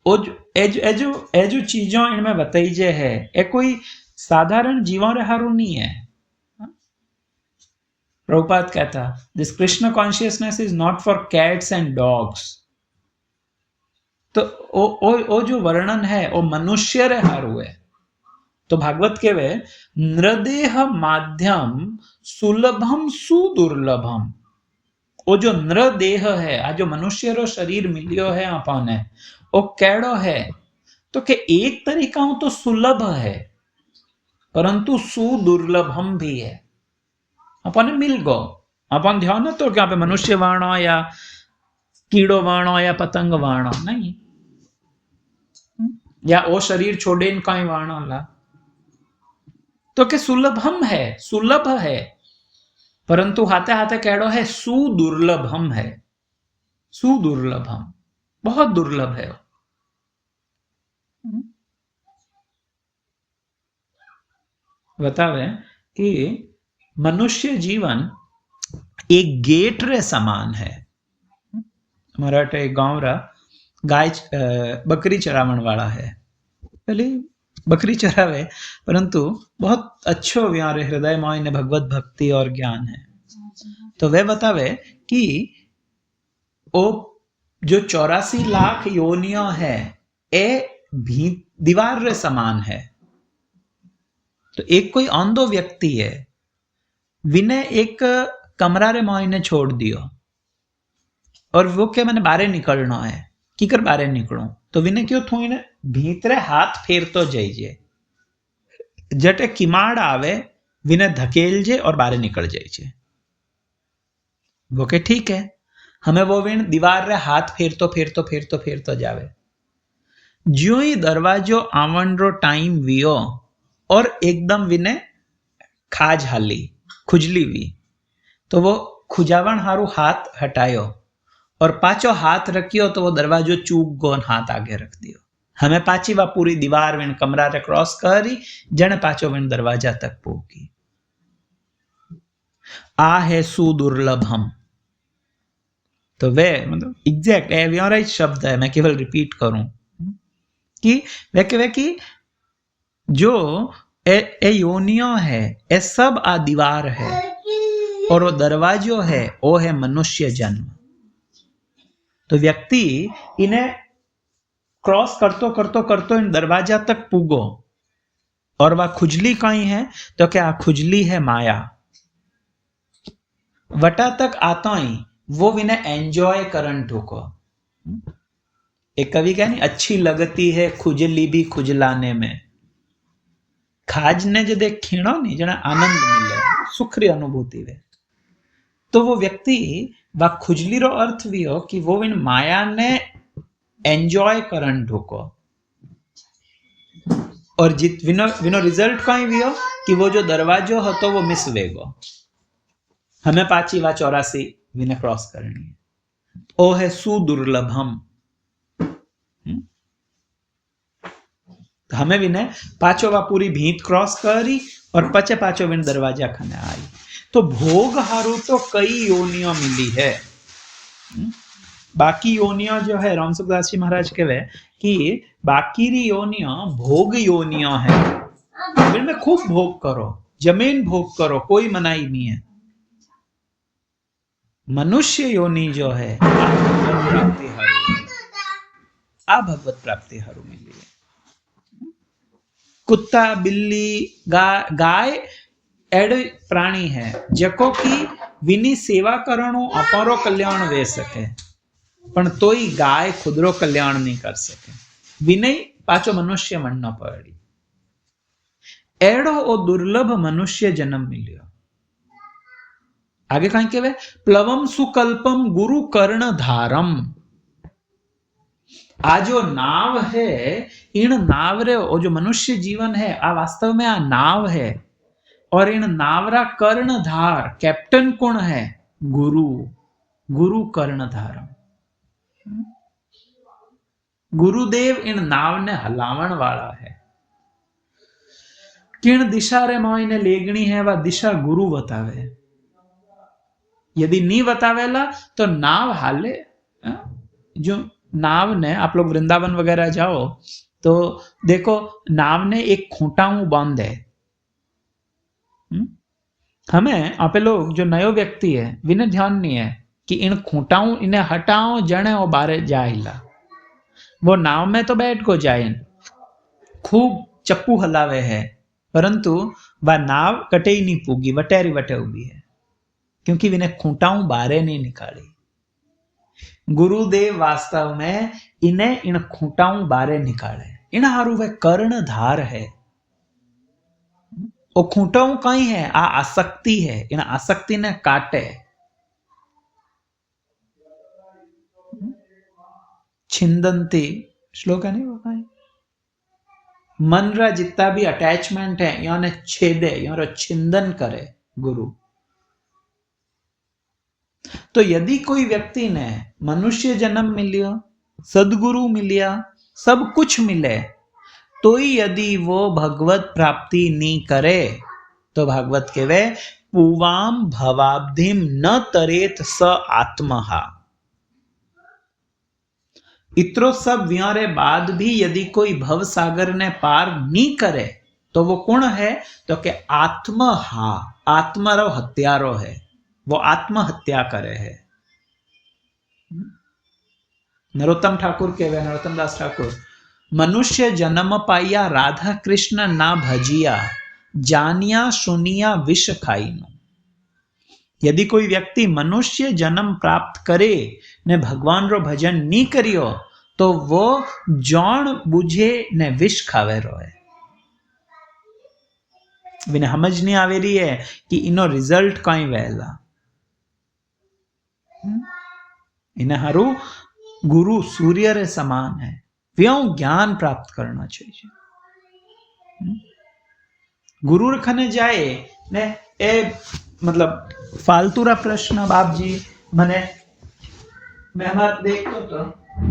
ए जो चीजों इनमें बताई जे है ए कोई साधारण जीवों रे हारू नहीं है। प्रभुपाद कहता this Krishna consciousness is not for cats and dogs. तो ओ जो वर्णन है वो मनुष्य रे हारू है। तो भागवत के वे नृदेह माध्यम सुलभम सुदुर्लभम। वो जो नृदेह है आ जो मनुष्य रो शरीर मिलियो है आपने वो केड़ो है तो के एक तरीका तो सुलभ है परंतु सुदुर्लभम भी है। अपने मिल गो अपन ध्यान तो क्या पे मनुष्य वाणो या कीड़ो वाणो या पतंग वाणो नहीं, या वो शरीर छोड़े कहीं वाणो ला तो के सुलभम है, सुलभ है परंतु हाथे हाथे केड़ो है सुदुर्लभम है। सुदुर्लभम बहुत दुर्लभ है। बतावे कि मनुष्य जीवन एक गेट रे समान है। मराठे गांव रा गाय बकरी चरावण वाला है। पहले बकरी चरावे परंतु बहुत अच्छो व्यारे हृदय में भगवत भक्ति और ज्ञान है। तो वे बतावे कि वो जो 84 लाख योनियों है ए भी दीवार रे समान है। तो एक कोई अंधो व्यक्ति है विने एक कमरा रे मोइने छोड़ दियो और वो क्या मैंने बारे निकलना है की कर बारे निकलो तो विने क्यों थू ने भीतरे हाथ फेरतो जाइए जटे किमाड़ आवे विने धकेल जे और बारे निकल जाइए। वो के ठीक है हमें वो विण दीवार रे हाथ फेरतो फेरतो फेरतो फेरतो जावे। ज्यों ही दरवाजो आवन रो टाइम वियो और एकदम विने खाज हाली खुजली वी, तो वो खुजावण हारू हाथ हटायो और पाचो हाथ रखियो तो वो दरवाजो चूक गो हाथ आगे रख दियो। हमें पाची वा पूरी दीवार विण कमरा रे क्रॉस करी जने पाचो विण दरवाजा तक पहुंची। आ है सुदुर्लभ हम, तो वे मतलब एग्जैक्ट व्यवहारिक शब्द है, मैं केवल रिपीट करूं कि वे कहे कि जो ए योनियों है ए सब आ दीवार है और वो दरवाजो है वो है मनुष्य जन्म। तो व्यक्ति इन्हें क्रॉस करतो करतो करतो इन दरवाजा तक पुगो और वह खुजली कहीं है तो क्या खुजली है माया। वटा तक आता ही वो विने एंजॉय करन ठोको। एक कवि कहे नहीं, अच्छी लगती है खुजली भी खुजलाने में। खाज ने जो देख खीणो नहीं जना आनंद मिले सुखरी अनुभूति वे, तो वो व्यक्ति व खुजली रो अर्थ भी हो कि वो इन माया ने एंजॉय करन ढोको और जित विनो विनो रिजल्ट कहीं भी हो कि वो जो दरवाजो हो तो वो मिस वेगो, हमें पाची वा 84 विने क्रॉस करनी है। ओ है सुदुर्लभम, हमें विने पाचो वा पूरी भीत क्रॉस करी और पचे पाचो विन दरवाजा खने आई। तो भोग हारू तो कई योनियों मिली है। बाकी योनियों जो है रामसुखदास जी महाराज कहे कि बाकी री योनियों भोग योनियों है, इनमें खूब भोग करो, जमीन भोग करो, कोई मनाही नहीं है। मनुष्य योनि जो है आ भगवत प्राप्ति हारू मिली है। कुत्ता बिल्ली गाय एड प्राणी है जको की विनी सेवा करणो अपारो कल्याण वे सके, पण तोई गाय खुदरो कल्याण नहीं कर सके। विनय पाचो मनुष्य मननो पड़ी। एडो ओ दुर्लभ मनुष्य जन्म मिलियो। आगे कहीं के प्लवम सुकल्पम गुरु कर्ण धारम। आ जो नाव है इन नाव रे वो जो मनुष्य जीवन है आ वास्तव में आ नाव है और इन नावरा कर्णधार कैप्टन कौन है? गुरु, गुरु कर्णधारम। गुरुदेव इन नाव ने हलावण वाला है। किन दिशा रे मोइने लेगणी है वह दिशा गुरु बतावे। यदि नहीं बतावेला तो नाव हाले। जो नाव ने आप लोग वृंदावन वगैरह जाओ तो देखो नाव ने एक खूंटाऊ बांध है। हमें आप लोग जो नयो व्यक्ति है विने ध्यान नहीं है कि इन खूंटाऊ इन्हें हटाओ जने वो बारे जाइला। वो नाव में तो बैठ को जाए खूब चप्पू हलावे है परंतु वह नाव कटे ही नहीं पूगी, वटेरी वटे उगी है क्योंकि विने खूंटाऊ बारे नहीं निकाली। गुरुदेव वास्तव में इन्हें इन खूंटाऊ बारे निकाले। इन हारू वह कर्णधार है। वो खूंटाऊ कहीं है आ आसक्ति है, इन आसक्ति ने काटे। छिंदंती श्लोक है नहीं वो कहीं मन रा जितना भी अटैचमेंट है यहाँ ने छेदे, यहाँ छिंदन करे गुरु। तो यदि कोई व्यक्ति ने मनुष्य जन्म मिलियो, सदगुरु मिलिया, सब कुछ मिले तो ही यदि वो भगवत प्राप्ति नहीं करे तो भागवत कहवे पुवाम भवाब्धिम न तरेत स आत्महा। इतरो सब व्यारे बाद भी यदि कोई भव सागर ने पार नहीं करे तो वो कौन है? तो के आत्महा, आत्मारो हत्यारो है, वो आत्महत्या करे है। नरोत्तम ठाकुर के वे नरोत्तम दास ठाकुर मनुष्य जन्म पाइया राधा कृष्ण ना भजिया जानिया सुनिया विष खाईनो। यदि कोई व्यक्ति मनुष्य जन्म प्राप्त करे ने भगवान रो भजन नहीं करियो तो वो जान बुझे ने विष खावे रोए। विने समझ नहीं आवे रही है कि इनो रिजल्ट कहीं वेला। इन हारू गुरु सूर्य रे समान है, व्यों ज्ञान प्राप्त करना चाहिए। गुरु रखने जाए ने ए मतलब फालतूरा प्रश्न बाप जी मने मैं हमारा देखो तो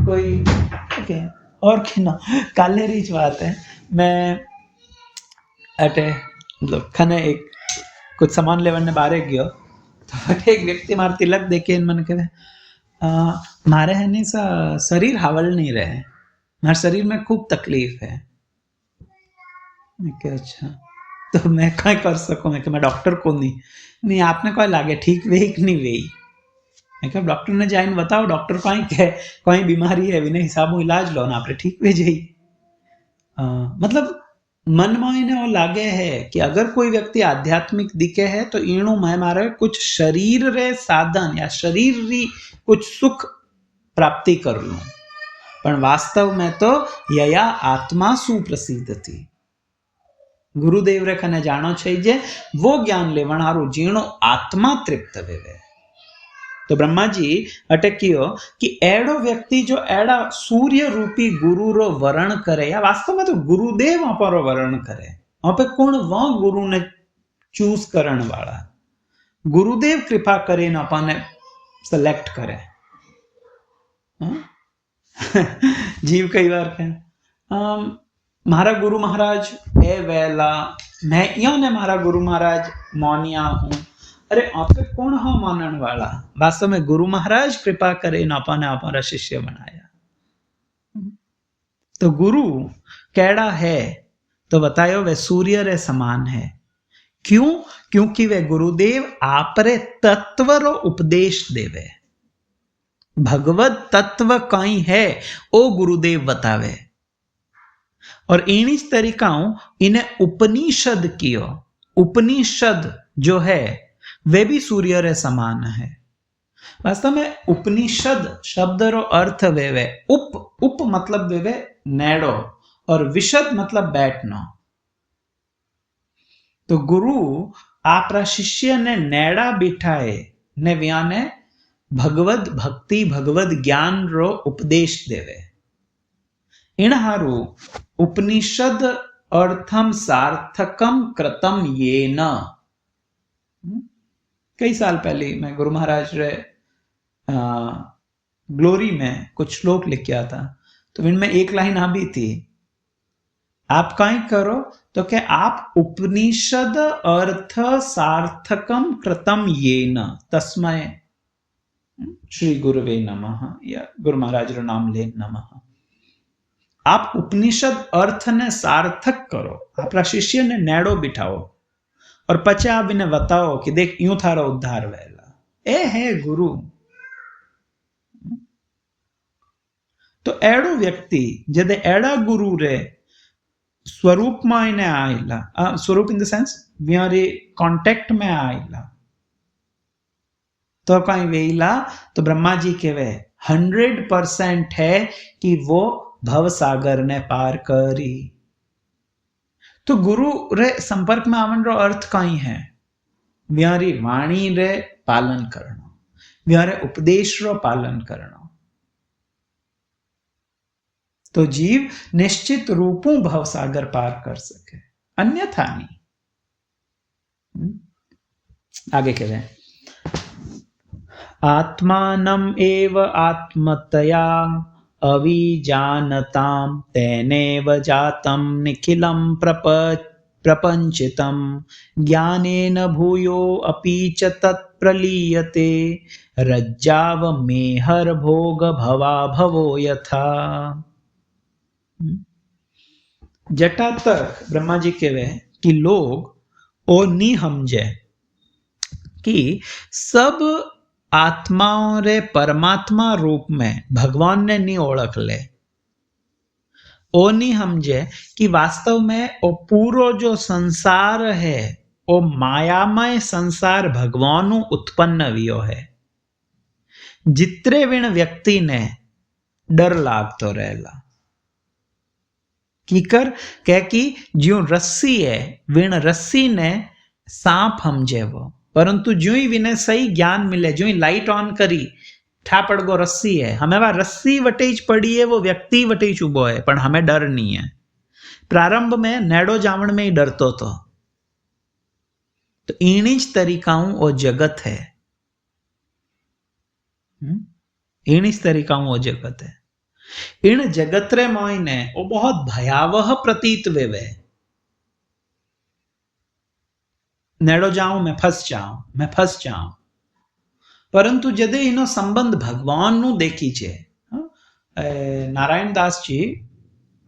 कोई ओके और कि ना काले रीच बात है, मैं अटे मतलब खने एक कुछ सामान लेवने बारे गयो तो एक व्यक्ति मार तिलक देखे मन कहे मारे है नहीं सा शरीर हावल नहीं रहे, मारे शरीर में खूब तकलीफ है। मैं क्या अच्छा तो मैं क्या कर सकूं, मैं डॉक्टर को नहीं आपने कोई लागे ठीक वे कि नहीं वे, मैं क्या डॉक्टर ने जाइन बताओ डॉक्टर कोई बीमारी है विने हिसाब इलाज लो ना आपने ठीक वे जाई। मतलब मन में इन्हें लागे है कि अगर कोई व्यक्ति आध्यात्मिक दिखे है तो इणु मैं मारे कुछ शरीर रे साधन या शरीर री कुछ सुख प्राप्ति कर लूं, पर वास्तव में तो यया आत्मा सुप्रसिद्ध थी। गुरुदेव रे कने जानो चाहिए वो ज्ञान लेवण हारू जीणो आत्मा तृप्त वेवे। तो ब्रह्मा जी अटकियो कि एड़ो व्यक्ति जो एड़ा सूर्य रूपी गुरु रो वर्ण करे, या वास्तव में तो गुरुदेव अपारो वर्ण करे, वहां पे कौन वह गुरु ने चूज करण वाला, गुरुदेव कृपा करे न अपने सेलेक्ट करे। जीव कई बार कहे मारा गुरु महाराज ए वेला मैं यो ने मारा गुरु महाराज मौनिया हूं, अरे आपके कौन हो मानन वाला, वास्तव में गुरु महाराज कृपा करे न अपने हमारा शिष्य बनाया। तो गुरु कैड़ा है तो बतायो वे सूर्य रे समान है, क्यों, क्योंकि वे गुरुदेव आपरे तत्व रो उपदेश देवे, भगवत तत्व कई है ओ गुरुदेव बतावे, और इन्हीं तरीकाओं इन्हें उपनिषद कियो, उपनिषद जो है वे भी सूर्य रे समान है। वास्तव में उपनिषद शब्द रो अर्थ वेवे उप मतलब वेवे नेड़ो और विशद मतलब बैठना। तो गुरु आपरा शिष्य ने नेड़ा बिठाए ने व्याने भगवद भक्ति भगवद ज्ञान रो उपदेश देवे। इन हारू उपनिषद अर्थम सार्थकम कृतम ये न। कई साल पहले मैं गुरु महाराज रे ग्लोरी में कुछ श्लोक लिख किया था, तो इनमें एक लाइन आ भी थी, आप कहीं करो तो क्या आप उपनिषद अर्थ सार्थकम कृतम ये न तस्मय श्री गुरुवे नमः या गुरु महाराज रो नाम ले नमः। आप उपनिषद अर्थ ने सार्थक करो, आपरा शिष्य ने नेड़ो बिठाओ और पचे आप इन्हें बताओ कि देख यूं थारा उद्धार वेला, ए है गुरु। तो एड़ो व्यक्ति जदे एड़ा गुरु रे स्वरूप में इन्हें आइला, स्वरूप इन द सेंस व्यारे कांटेक्ट में आइला, तो कहीं वेला तो ब्रह्मा जी के वे 100% है कि वो भव सागर ने पार करी। तो गुरु रे संपर्क में आवन रो अर्थ कई है, व्यारी वाणी रे पालन करना, व्यारे उपदेश रो पालन करना। तो जीव निश्चित रूपों भव सागर पार कर सके, अन्यथा नहीं। आगे कह रहे आत्मानम एव आत्मतया अविजानताम तेनेव जातम निखिलम प्रपंचितम ज्ञानेन भूयो अपि च तत्प्रलीयते रज्जाव मेहर भोग भवा भवो यथा। जटा तक ब्रह्मा जी कहवे कि लोग ओ नहीं समझे कि सब आत्माओं रे परमात्मा रूप में भगवान ने नहीं ओळख ले, ओ नहीं समझे कि वास्तव में ओ पूरो जो संसार है ओ मायामय संसार भगवान उत्पन्न वियो है। जितरे विण व्यक्ति ने डर लागतो रहेला कीकर कह कि ज्यों रस्सी है विण रस्सी ने सांप समझे वो, परंतु ज्यों ही विने सही ज्ञान मिले, ज्यों ही लाइट ऑन करी ઠાપડગો રસ્સી है हमें वह रस्सी वटे ज पड़ी है, वो व्यक्ति वटे चुबो है, पर हमें डर नहीं है। प्रारंभ में नेडो जावण में ही डरतो तो ईणी ज तरीकाओं वो जगत है, ईणी ज तरीकाओं वो जगत है। इन जगत रे मोइने वो बहुत भयावह प्रतीत वेवे। नेड़ो जाऊं मैं फंस जाऊं, मैं फंस जाऊं, परंतु जदे इनो संबंध भगवान नु देखी छे। नारायण दास जी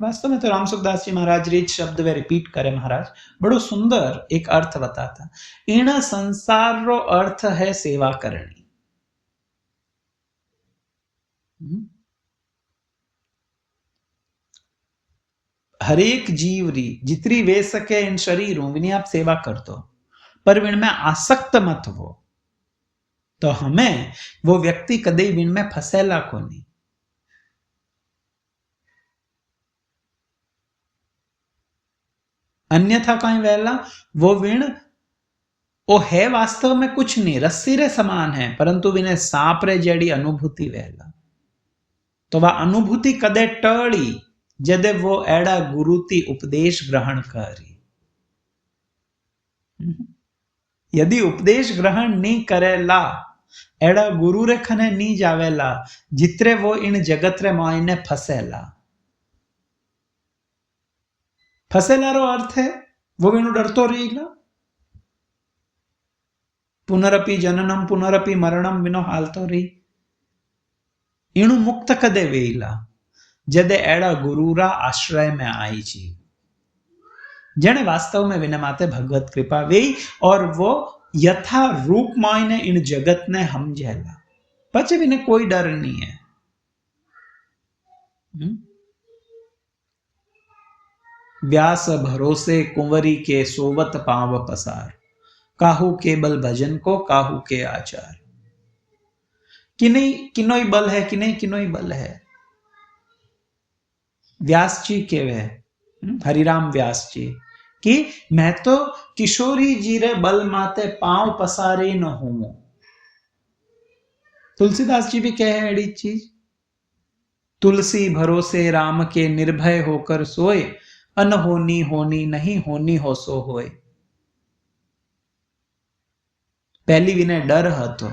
वास्तव में तो रामसुख दास जी महाराज रीच शब्द वे रिपीट करे महाराज, बड़ो सुंदर एक अर्थ बताता। इन संसार रो अर्थ है सेवा करनी। हरेक जीव री जितनी वे सके इन शरीरों विनी आप सेवा कर दो, पर विण में आसक्त मत हो, तो हमें वो व्यक्ति कदे विण में फसेला को नहीं। अन्यथा कहीं वेला वो विण वो है वास्तव में कुछ नहीं, रस्सी रे समान है, परंतु विने सांप रे जेड़ी अनुभूति वेला, तो वह अनुभूति कदे टड़ी जदे वो एड़ा गुरुती उपदेश ग्रहण करी। यदि उपदेश ग्रहण नहीं करेला, एड़ा गुरु रे खने नहीं जावेला, जितरे वो इन जगत रे मायने फसेला। फसेला रो अर्थ है वो विनु डरतो रहीला। पुनरपि जननम पुनरपि मरणम विनो हालतो रही। इणु मुक्त कदे वेला जदे एड़ा गुरुरा आश्रय में आई जी, जने वास्तव में विने माते भगवत कृपा वे और वो यथा रूप मायने इन जगत ने हम जेला, पचे विने कोई डर नहीं है। व्यास भरोसे कुंवरी के सोवत पाव पसार, काहू के बल भजन को काहू के आचार। किनोई बल है, किनोई बल है। व्यास जी केवे हरिराम व्यास जी कि मैं तो किशोरी जी रे बल माते पांव पसारे न हूं। तुलसीदास जी भी कहे एड़ी चीज, तुलसी भरोसे राम के निर्भय होकर सोए, अनहोनी होनी नहीं होनी हो सो होए। पहली विनय डर हतो,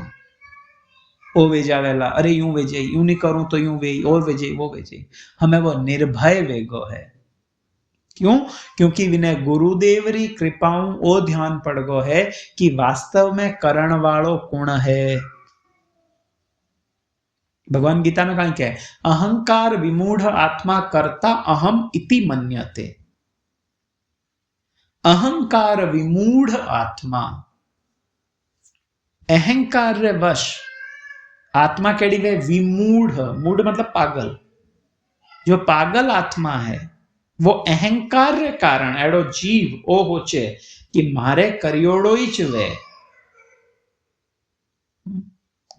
ओ वे जावेला, अरे यूं वे जाई, यूं नहीं करूं तो यूं वे, और वे जाई, वो वे जाई। हमें वो निर्भय वेगो है। क्यों? क्योंकि विनय गुरुदेव री कृपाओं ओ ध्यान पड़ गो है कि वास्तव में करण वालो कौन है। भगवान गीता में कहीं क्या है, अहंकार विमूढ़ आत्मा करता अहम इति मन्यते। अहंकार विमूढ़ आत्मा, अहंकार रे वश आत्मा केड़ी वे विमूढ़, मूढ़ मतलब पागल। जो पागल आत्मा है वो अहंकार रे कारण एडो जीव ओ होचे कि मारे करियोड़ो ही च वे,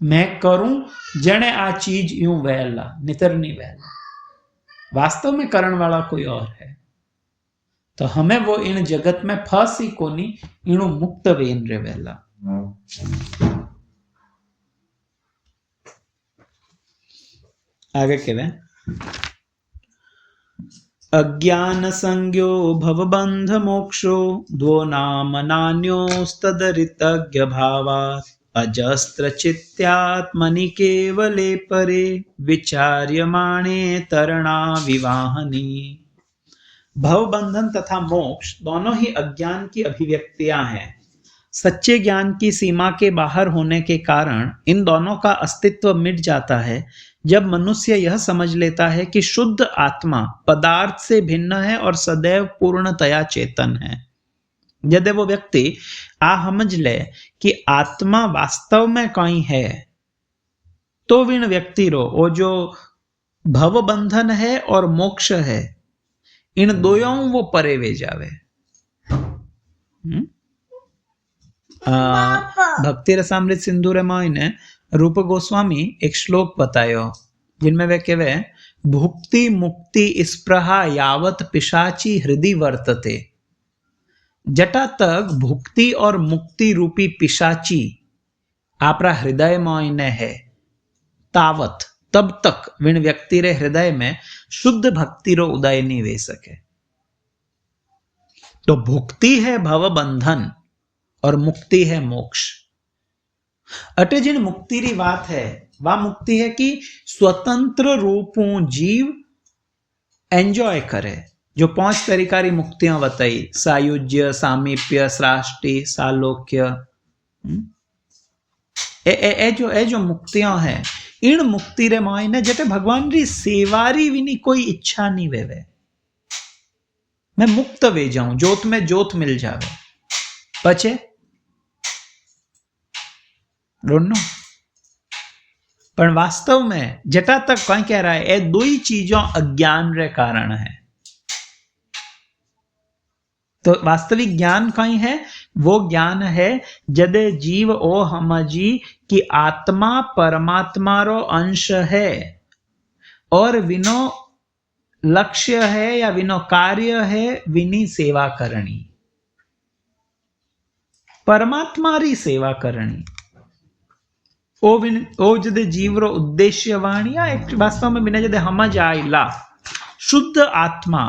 मैं करूं जने आ चीज यूं वेला, नितर नहीं वेला। वास्तव में करण वाला कोई और है। तो हमें वो इन जगत में फंसी कोनी, इणु मुक्त वेन रे वेला। आगे केवे अज्ञान संज्ञो भवबंध मोक्षो द्वो नाम नान्योस्तदरितज्ञ भावात् अजस्त्र चित्त्यात्मनि केवले परे विचार्यमाणे तरणा विवाहनी। भवबंधन तथा मोक्ष दोनों ही अज्ञान की अभिव्यक्तियां हैं। सच्चे ज्ञान की सीमा के बाहर होने के कारण इन दोनों का अस्तित्व मिट जाता है जब मनुष्य यह समझ लेता है कि शुद्ध आत्मा पदार्थ से भिन्न है और सदैव पूर्णतया चेतन है। यदि वो व्यक्ति समझ ले कि आत्मा वास्तव में कहीं है, तो विण व्यक्ति रो वो जो भव बंधन है और मोक्ष है, इन दोयों वो परे वे जावे। भक्ति रसामृत सिंधु रमाई ने रूप गोस्वामी एक श्लोक बतायो जिनमें वे कहवे भुक्ति मुक्ति स्पृहा यावत पिशाची हृदय वर्तते। जटा तक भुक्ति और मुक्ति रूपी पिशाची आपरा हृदय मायने है, तावत तब तक विण व्यक्ति रे हृदय में शुद्ध भक्ति रो उदय नहीं वे सके। तो भुक्ति है भव बंधन और मुक्ति है मोक्ष। अटे जिन मुक्ति री बात है वह मुक्ति है कि स्वतंत्र रूपों जीव एंजॉय करे। जो 5 तरीका री मुक्तियां बताई, सायुज्य, सामीप्य, सृष्टि, सालोक्य, ए जो मुक्तियां हैं, इन मुक्ति रे मायने जटे भगवान री सेवारी विनी कोई इच्छा नहीं वेवे। मैं मुक्त वे जाऊं, जोत में जोत मिल जावे पचे डोंट नो। पर वास्तव में जटा तक कहीं कह रहा है ये दो ही चीजों अज्ञान रे कारण है। तो वास्तविक ज्ञान कहीं है, वो ज्ञान है जदे जीव ओ समझी कि आत्मा परमात्मा रो अंश है और विनो लक्ष्य है या विनो कार्य है विनी सेवा करनी, परमात्मा री सेवा करनी। ओ जदे जीव रो उद्देश्य वाणिया एक वास्तव में बिना जदे समझ आईला शुद्ध आत्मा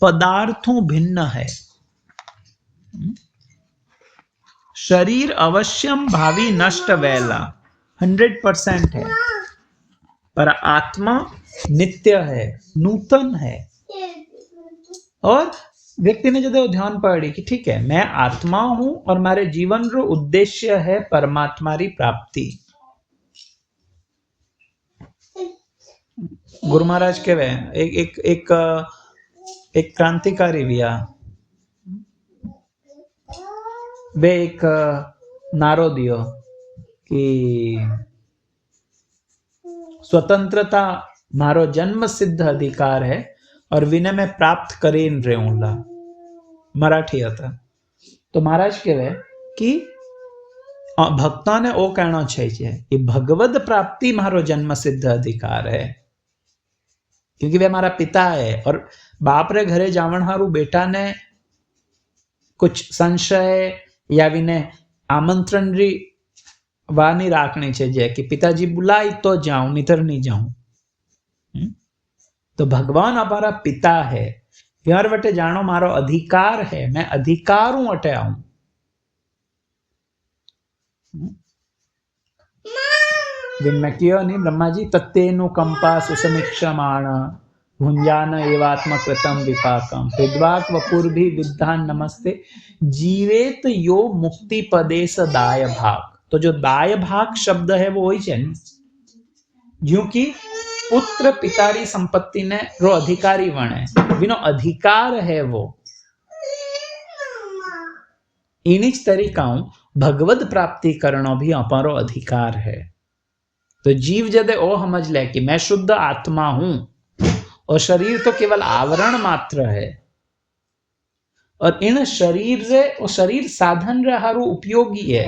पदार्थों भिन्न है। शरीर अवश्यम भावी नष्ट वेला 100% है, पर आत्मा नित्य है, नूतन है। और व्यक्ति ने जब ध्यान पड़ी कि ठीक है मैं आत्मा हूं और मारे जीवन रो उद्देश्य है परमात्मा री प्राप्ति। गुरु महाराज कहवे एक क्रांतिकारी भी आ वे एक नारो दियो कि स्वतंत्रता मारो जन्म सिद्ध अधिकार है और विनय में प्राप्त करीन रेऊला। मराठी था। तो महाराज कहवे कि भक्तों ने ओ कहना चाहिए कि भगवद प्राप्ति मारो जन्म सिद्ध अधिकार है, क्योंकि वे हमारा पिता है और बाप रे घरे जावन हारू बेटा ने कुछ संशय या विने आमंत्रण री वानी राखनी चाहिए कि पिताजी बुलाई तो जाऊं नितर नहीं जाऊं। तो भगवान हमारा पिता है, यार वटे जानो मारो अधिकार है, मैं अधिकार हूं अटे आऊं। दिन में क्यों नहीं ब्रह्मा जी तत्तेनु कंपा सुसमीक्षमाण भुंजान एवात्मकृतम विपाकम हृद्वाक वपुर्भि विद्धान नमस्ते जीवेत यो मुक्ति पदेश दाय भाग। तो जो दाय भाग शब्द है वो वही है, ज्यों की पुत्र पितारी संपत्ति ने रो अधिकारी वणे विनो अधिकार है वो। इनिच तरीकाओं भगवत प्राप्ति करना भी अपारो अधिकार है। तो जीव जदे ओ समझ ले कि मैं शुद्ध आत्मा हूं और शरीर तो केवल आवरण मात्र है और इन शरीर रे और शरीर साधन रे हारू उपयोगी है,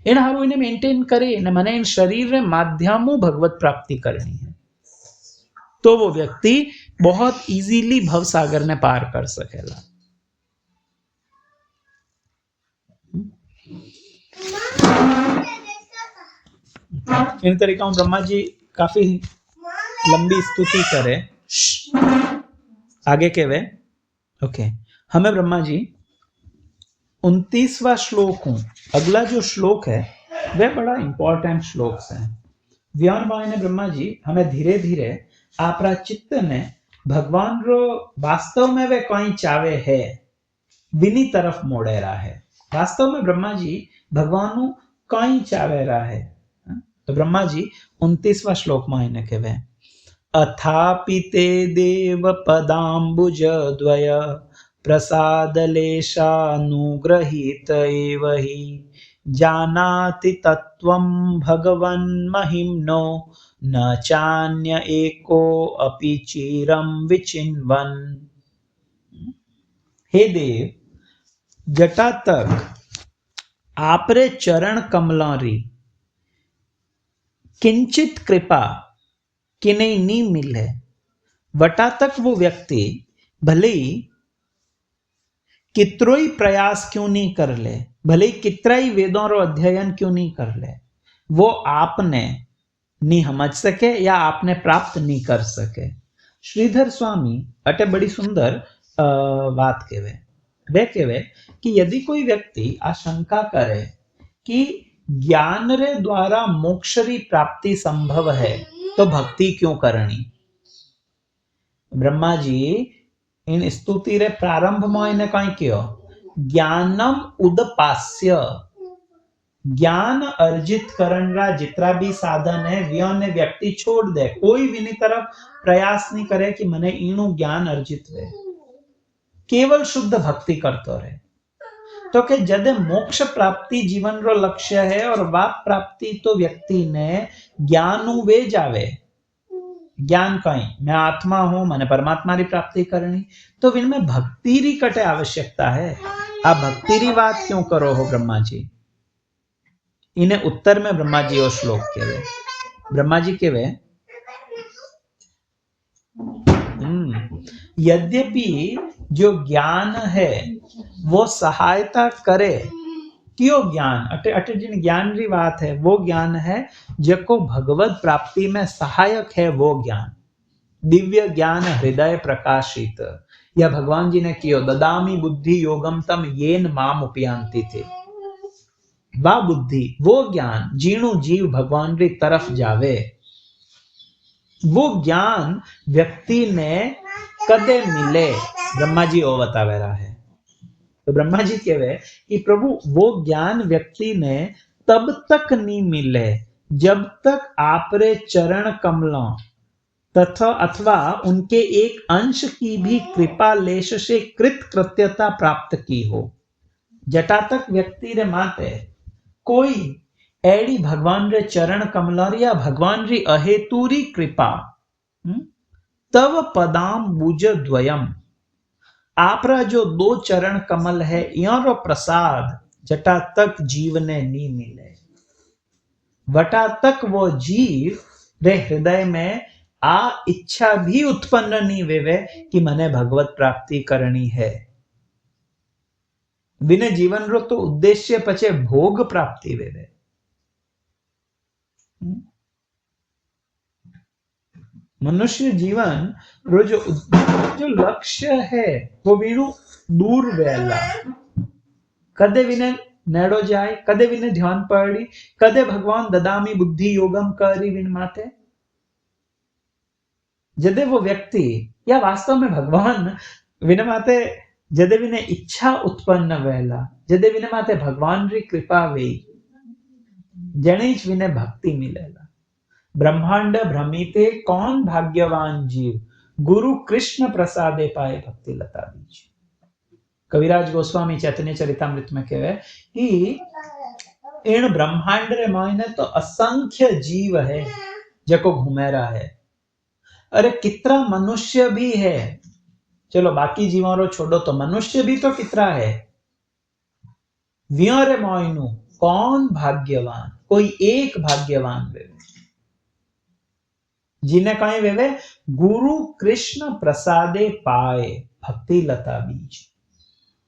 इन हारू इन्हें मेंटेन करे ने मने इन शरीर रे माध्यमों भगवत प्राप्ति करनी है, तो वो व्यक्ति बहुत इजीली भव सागर ने पार कर सकेला। इन तरीका ब्रह्मा जी काफी लंबी स्तुति करे। आगे के वे ओके हमें ब्रह्मा जी 29वां श्लोक हूं, अगला जो श्लोक है वह बड़ा इंपॉर्टेंट श्लोक है। व्यान भाई ने ब्रह्मा जी हमें धीरे धीरे आपरा चित्त ने भगवान रो वास्तव में वे कहीं चावे है विनी तरफ मोड़े रहा है। वास्तव में ब्रह्मा जी भगवान नु कहीं चावे रहा है। तो ब्रह्मा जी 29वां श्लोक में इन्हें कहवे अथापि ते देव पदाम्बुज द्वय प्रसादलेशानुग्रहीत एव हि जानाति तत्वं भगवन् महिम्नो न चान्य एको अपि चिरं विचिन्वन्। हे देव जटा तक आपरे चरण कमलारी किंचित कृपा किने नी मिले, वटा तक वो व्यक्ति भले ही कित्रोई प्रयास क्यों नहीं कर ले, भले ही कितना ही वेदों रो अध्ययन क्यों नहीं कर ले, वो आपने नहीं समझ सके या आपने प्राप्त नहीं कर सके। श्रीधर स्वामी अटे बड़ी सुंदर बात कहे। वे कहे कि यदि कोई व्यक्ति आशंका करे कि ज्ञान रे द्वारा मोक्ष री प्राप्ति संभव है तो भक्ति क्यों करनी। ब्रह्मा जी इन स्तुति रे प्रारंभ में इन्हें कहीं क्यों ज्ञानम उदपास्य, ज्ञान अर्जित करना जितना भी साधन है वे ने व्यक्ति छोड़ दे, कोई भी नहीं तरफ प्रयास नहीं करे कि मने इनु ज्ञान अर्जित वे, केवल शुद्ध भक्ति करतो रहे। तो के जदे मोक्ष प्राप्ति जीवन रो लक्ष्य है और वाप प्राप्ति तो व्यक्ति ने ज्ञान वे जावे, ज्ञान कहीं मैं आत्मा हूं मैंने परमात्मा री प्राप्ति करनी, तो इनमें भक्ति री कटे आवश्यकता है। आप भक्ति री बात क्यों करो हो ब्रह्मा जी। इन्हें उत्तर में ब्रह्मा जी और श्लोक केवे। ब्रह्मा जी केवे यद्यपि जो ज्ञान है वो सहायता करे, क्यों ज्ञान अटे अटे जिन ज्ञान री बात है वो ज्ञान है जो भगवत प्राप्ति में सहायक है, वो ज्ञान दिव्य ज्ञान हृदय प्रकाशित, या भगवान जी ने कियो ददामी बुद्धि योगम तम येन माम उपयांति थे। वा बुद्धि वो ज्ञान जीणु जीव भगवान री तरफ जावे, वो ज्ञान व्यक्ति ने कदे मिले ब्रह्मा जी ओ बतावे रहा है। तो ब्रह्मा जी कहवे कि प्रभु वो ज्ञान व्यक्ति ने तब तक नहीं मिले जब तक आपरे चरण कमलों तथा अथवा उनके एक अंश की भी कृपा लेश से कृत कृत्यता प्राप्त की हो। जटा तक व्यक्ति रे माते कोई एड़ी भगवान रे चरण कमलर या भगवान री अहेतुरी कृपा तव पदाम बुज द्वयम, आपरा जो दो चरण कमल है यारो प्रसाद जटा तक जीव ने नहीं मिले, वटा तक वो जीव रे हृदय में आ इच्छा भी उत्पन्न नहीं वेवे कि मने भगवत प्राप्ति करनी है। विने जीवन रो तो उद्देश्य पचे भोग प्राप्ति वेवे। मनुष्य जीवन रो जो लक्ष्य है वो वीणु दूर वेला, कदे विने नेड़ो जाए, कदे विने ध्यान पड़ी, कदे भगवान ददामी बुद्धि योगम करी विन माते। जदे वो व्यक्ति या वास्तव में भगवान विने माते जदे विने इच्छा उत्पन्न वेला, जदे विने माते भगवान री कृपा वे जनेच विने भक्ति मिलेला। ब्रह्मांड भ्रमिते कौन भाग्यवान जीव, गुरु कृष्ण प्रसादे पाए भक्ति लता बीज। कविराज गोस्वामी चैतन्य चरितामृत में कहे कि इन ब्रह्मांड रे मायने तो असंख्य जीव है जको घुमेरा है। अरे कितना मनुष्य भी है, चलो बाकी जीवों रो छोड़ो तो मनुष्य भी तो कितना है। व्योरे मोइनु कौन भाग्यवान, कोई एक भाग्यवान वे जिन्हें कहे वेवे गुरु कृष्ण प्रसादे पाए भक्ति लता बीज,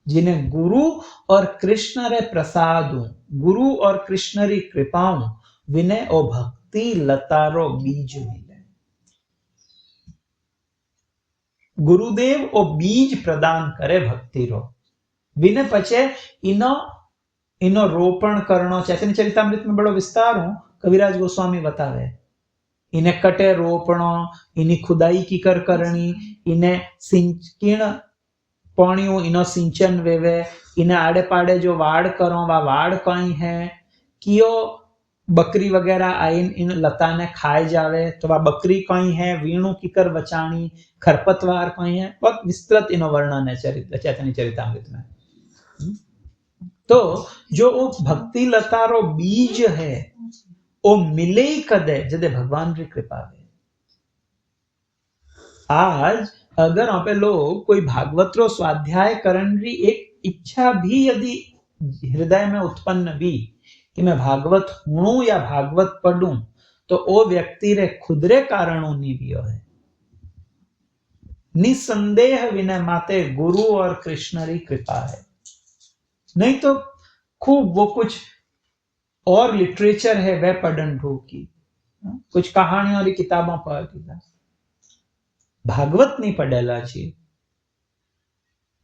जिन्हें गुरु और कृष्ण रे प्रसाद, गुरु और कृष्ण री कृपाओं विनय और भक्ति लतारो बीज मिले। गुरुदेव ओ बीज प्रदान करे भक्ति रो, विनय पचे इनो रोपण करनो। चैतन्य चरितामृत में बड़ो विस्तार हूं कविराज गोस्वामी बतावे, इन्हें कटे रोपणो, इन्हीं खुदाई की कर करनी, इन्हें सिंचन पाणियों इनो सिंचन वेवे, इन्हें आड़े पाड़े जो वाड़ करो वा वाड़ कहीं है, कियो बकरी वगैरह आइन इन लता ने खाए जावे तो वह बकरी कहीं है, वीणु की कर बचानी, खरपतवार कहीं है, बहुत विस्तृत इनो वर्णन है चैतन्य चरितामृत में। तो जो भक्ति लतारो बीज है ओ मिले ही कदे जदे भगवान की कृपा है। आज अगर आप लोग कोई भागवत रो स्वाध्याय करन री एक इच्छा भी यदि हृदय में उत्पन्न भी कि मैं भागवत हूं या भागवत पढ़ूं, तो ओ व्यक्ति रे खुदरे कारणों नहीं भी है। निसंदेह विनय माते गुरु और कृष्ण री कृपा है, नहीं तो खूब वो कुछ और लिटरेचर है वह पढ़न ढो की, कुछ कहानियों वाली किताबों पढ़ दीधा, भागवत नहीं पढ़ेला छी।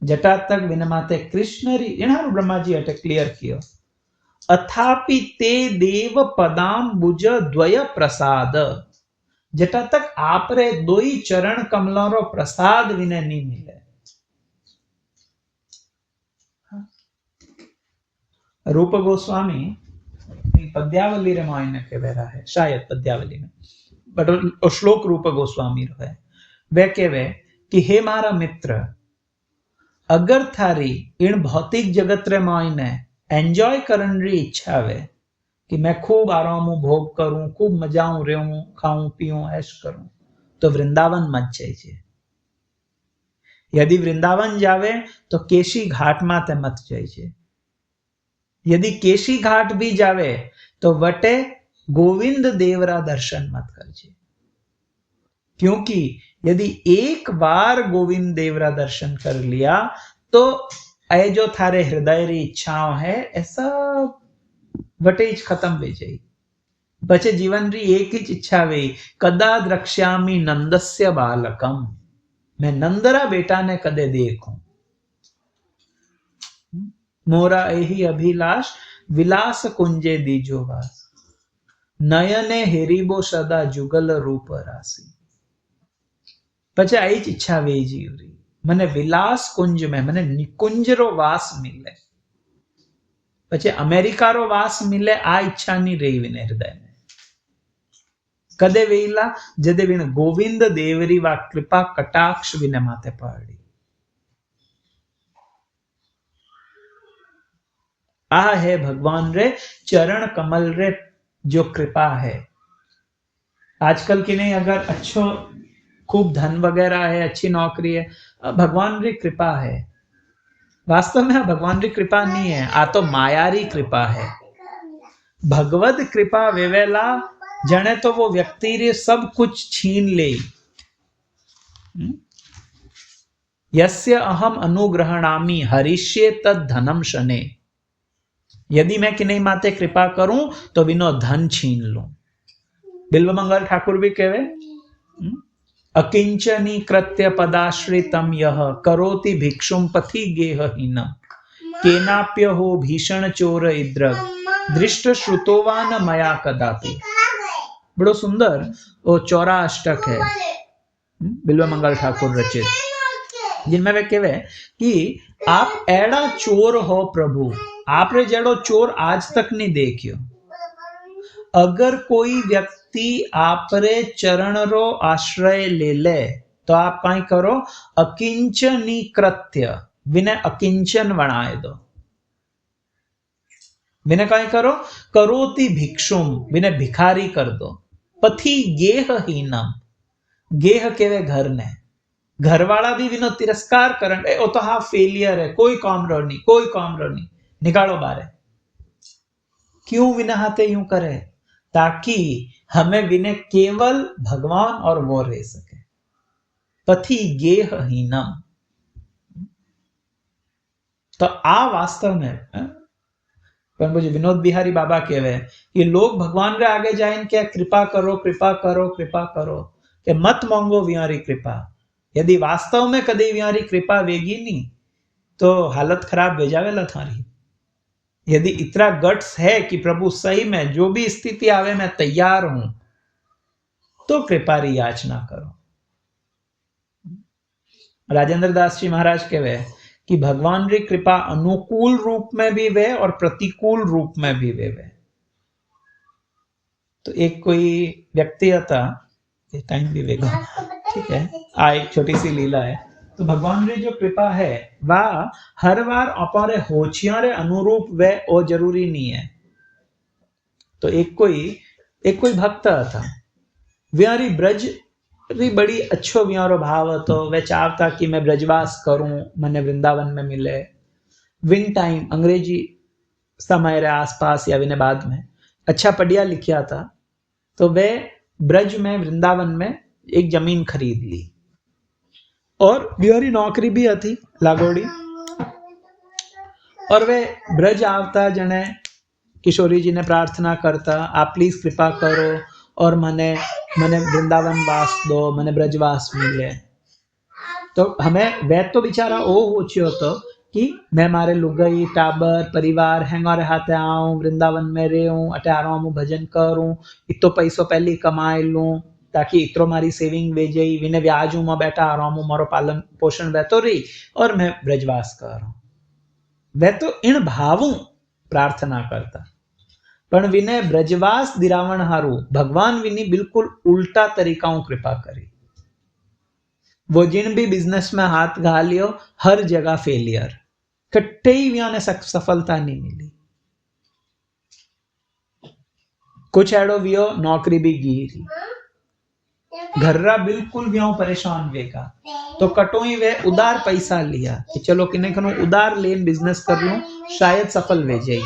जटातक विनमाते कृष्ण री एना ब्रह्माजी अटे क्लियर कियो, अथापि ते देव पदाम्बुज द्वय प्रसाद, जटातक आपरे दोई चरण कमलों प्रसाद विने नहीं मिले। रूप गोस्वामी पद्यावली रे मायने के वेरा है, शायद पद्यावली में, बट श्लोक रूप गोस्वामी है। वे कहवे कि हे मारा मित्र, अगर थारी इन भौतिक जगत रे मायने एंजॉय करन री इच्छा वे कि मैं खूब आराम भोग करूं, खूब मजाऊं रहूं, खाऊं पीऊं ऐश करूं, तो वृंदावन मत जाइए। यदि वृंदावन जावे तो केशी घाट माते मत जाइए। यदि केशी घाट भी जावे तो वटे गोविंद देवरा दर्शन मत करजे, क्योंकि यदि एक बार गोविंद देवरा दर्शन कर लिया तो ऐ जो थारे हृदय री इच्छाओं है ऐसा वटेज खत्म हो जाए। बचे जीवन री एक ही इच्छा वे, कदा द्रक्ष्यामि नंदस्य बालकम, मैं नंदरा बेटा ने कदे देखूं। मोरा एही अभिलाष विलास कुंजे दीजो वास, नयने हेरीबो सदा जुगल रूप राशि। पछे आई इच्छा वे जीवरी, मने विलास कुंज में मने निकुंज रो वास मिले, पछे अमेरिका रो वास मिले आ इच्छा नहीं रही विने हृदय में। कदे वेला जदे विन गोविंद देवरी वा कृपा कटाक्ष विने माते पड़ी। आ है भगवान रे चरण कमल रे जो कृपा है। आजकल की नहीं, अगर अच्छो खूब धन वगैरह है, अच्छी नौकरी है, भगवान री कृपा है। वास्तव में भगवान री कृपा नहीं है, आ तो माया री कृपा है। भगवत कृपा वेवेला जने तो वो व्यक्ति रे सब कुछ छीन ले। यस्य अहम अनुग्रहणामि हरिष्ये तद धनम शने, यदि मैं किन्हीं माते कृपा करूं तो विनो धन छीन लूं। बिल्वमंगल ठाकुर भी कहे, अकिंचनी कृत्य पदाश्रितम यह करोति भिक्षुम पथि गेहहीन, केनाप्य हो भीषण चोर इद्रग दृष्ट श्रुतोवान मया कदापि। बड़ो सुंदर वो 14 अष्टक है बिल्वमंगल ठाकुर रचित, जिनमें वे कहे कि आप एड़ा चोर हो प्रभु, आपने जड़ो चोर आज तक नहीं देखियो। अगर कोई व्यक्ति आपरे चरण रो आश्रय ले ले तो आप कहीं करो, अकिंचनी कृत्य विने अकिंचन बनाए दो। विने कहीं करो, करोति भिक्षुम विने भिखारी कर दो। पथि गेहहीनम, गेह केवे घर ने, घर वाला भी विनो तिरस्कार करन, ओ तो हाँ फेलियर है, कोई काम रो नहीं, कोई काम रो नहीं, निकालो बारे। क्यों विना हाथे यूं करे? ताकि हमें विने केवल भगवान और वो रह सके। पथि गेहहीनम, तो आ वास्तव में पर मुझे विनोद बिहारी बाबा कहवे कि लोग भगवान रे आगे जाए क्या कृपा करो कृपा करो कृपा करो, के मत मांगो व्यारी कृपा। यदि वास्तव में कदी व्यारी कृपा वेगी नहीं तो हालत खराब हो जावेला थारी। यदि इतना गट्स है कि प्रभु सही में जो भी स्थिति आवे मैं तैयार हूं, तो कृपा री याचना करो। राजेंद्र दास जी महाराज कहवे कि भगवान री कृपा अनुकूल रूप में भी वे और प्रतिकूल रूप में भी वे। तो एक कोई व्यक्ति था, टाइम भी वेगा, ठीक है, आ एक छोटी सी लीला है। तो भगवान री जो कृपा है वह हर बार अपारे होशियारे अनुरूप वे ओ जरूरी नहीं है। तो एक कोई भक्त था, व्यारी ब्रज री बड़ी अच्छो व्यारो भाव तो वे चाहता कि मैं ब्रजवास करूं, मने वृंदावन में मिले। विन टाइम अंग्रेजी समय रे आसपास या विने बाद में अच्छा पढ़िया लिखिया था, तो वे ब्रज में वृंदावन में एक जमीन खरीद ली और बिहारी नौकरी भी थी लागोड़ी। और वे ब्रज आवता जने किशोरी जी ने प्रार्थना करता, आप प्लीज कृपा करो और मने मने वृंदावन वास दो, मने ब्रजवास मिले। तो हमें वह तो बेचारा ओ होचियो तो कि मैं मारे लुगाई टाबर परिवार हेंगारे हाथे आऊं वृंदावन में रहूं अटे आराम भजन करूं इतो पैसो पहली कमाई लूं ताकि इतरो मारी सेविंग वे जई विने व्याजू में बैठा आराम मारो पालन पोषण वे तो रही और मैं ब्रजवास करूं वे तो इन भावों प्रार्थना करता पण विने ब्रजवास दिरावण हारू भगवान विनी बिल्कुल उल्टा तरीकाओं कृपा करी। वो जिन भी बिजनेस में हाथ घालियो हर जगह फेलियर, कट्टे ही ने सफलता नहीं मिली। कुछ एडो वियो नौकरी भी गिरी, घर्रा बिल्कुल व्यो परेशान वेगा तो कटो ही वे उधार पैसा लिया कि चलो किने कनो उधार लेन बिजनेस कर लूं शायद सफल वे जाई,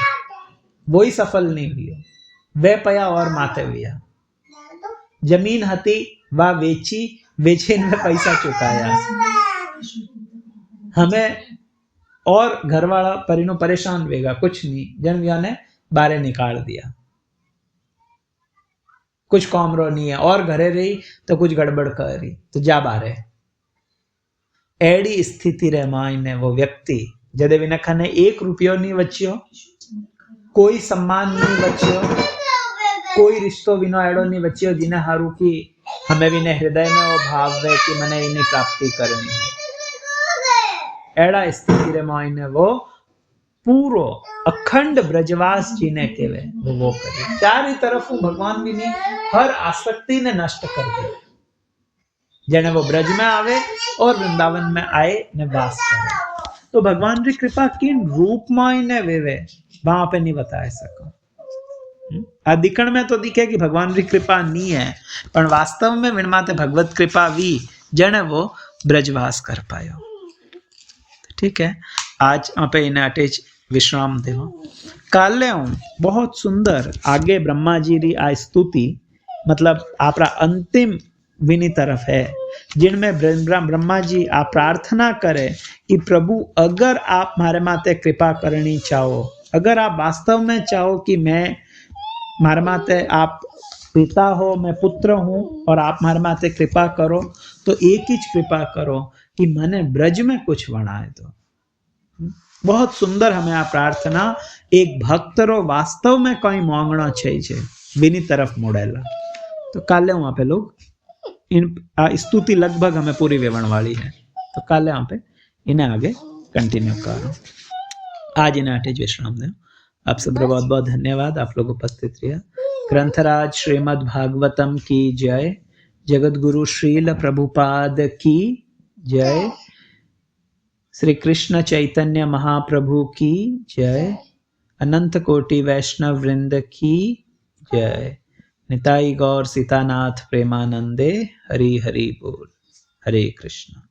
वो ही सफल नहीं हुई। वे पया और माथे विया जमीन हती वा वेची वेचे में पैसा चुकाया हमें और घर वाला परिनो परेशान वेगा कुछ नहीं जन विया ने बारे निकाल दिया कुछ कॉमरो नहीं है और घरे रही तो कुछ गड़बड़ कर रही तो जा बारे एडी स्थिति रे मायने वो व्यक्ति जदे विनखा ने 1 रुपयो नहीं बचियो कोई सम्मान नहीं बचियो कोई रिश्तो विनो एडो नहीं बचियो जिने हारू की हमें विने हृदय में वो भाव है कि मने इन्हीं प्राप्ति करनी है एड़ा स्थिति रे मायने वो पूरो अखंड ब्रजवास जीने के वे वो करे चारी तरफ भगवान भी ने हर आसक्ति ने नष्ट कर दी जने वो ब्रज में आवे और वृंदावन में आए ने वास करे तो भगवान की कृपा किन रूप में ने वे वहां पे नहीं बता सका आ दिखण में तो दिखे कि भगवान की कृपा नहीं है पर वास्तव में विनमाते भगवत कृपा भी जने वो ब्रजवास कर पायो। ठीक है आज आप इन्हें अटेच विश्राम देव काले हूँ बहुत सुंदर आगे ब्रह्मा जी री आ स्तुति मतलब आपरा अंतिम विनी तरफ है जिनमें ब्रह्मा जी आप प्रार्थना करे कि प्रभु अगर आप मारे माते कृपा करनी चाहो अगर आप वास्तव में चाहो कि मैं मारे माते आप पिता हो मैं पुत्र हूँ और आप मारे माते कृपा करो तो एक ही कृपा करो कि मने ब्रज में कुछ बनाए तो बहुत सुंदर हमें आ प्रार्थना एक भक्तरो वास्तव में कोई मांगना चाहिए विनी तरफ मुड़ेला तो काले वहां पे लोग इन स्तुति लगभग हमें पूरी वेवण वाली है तो काले वहां पे इन्हें आगे कंटिन्यू करो आज इन्हें अटेज विश्राम दें आप सब बहुत बहुत धन्यवाद आप लोग उपस्थित रहिए ग्रंथराज श्रीमद् भागवतम की जय जगत गुरु श्रील प्रभुपाद की जय श्री कृष्ण चैतन्य महाप्रभु की जय अनंत कोटि वैष्णव वृंद की जय निताई गौर सीतानाथ प्रेमानंदे हरि हरि बोल हरे कृष्ण।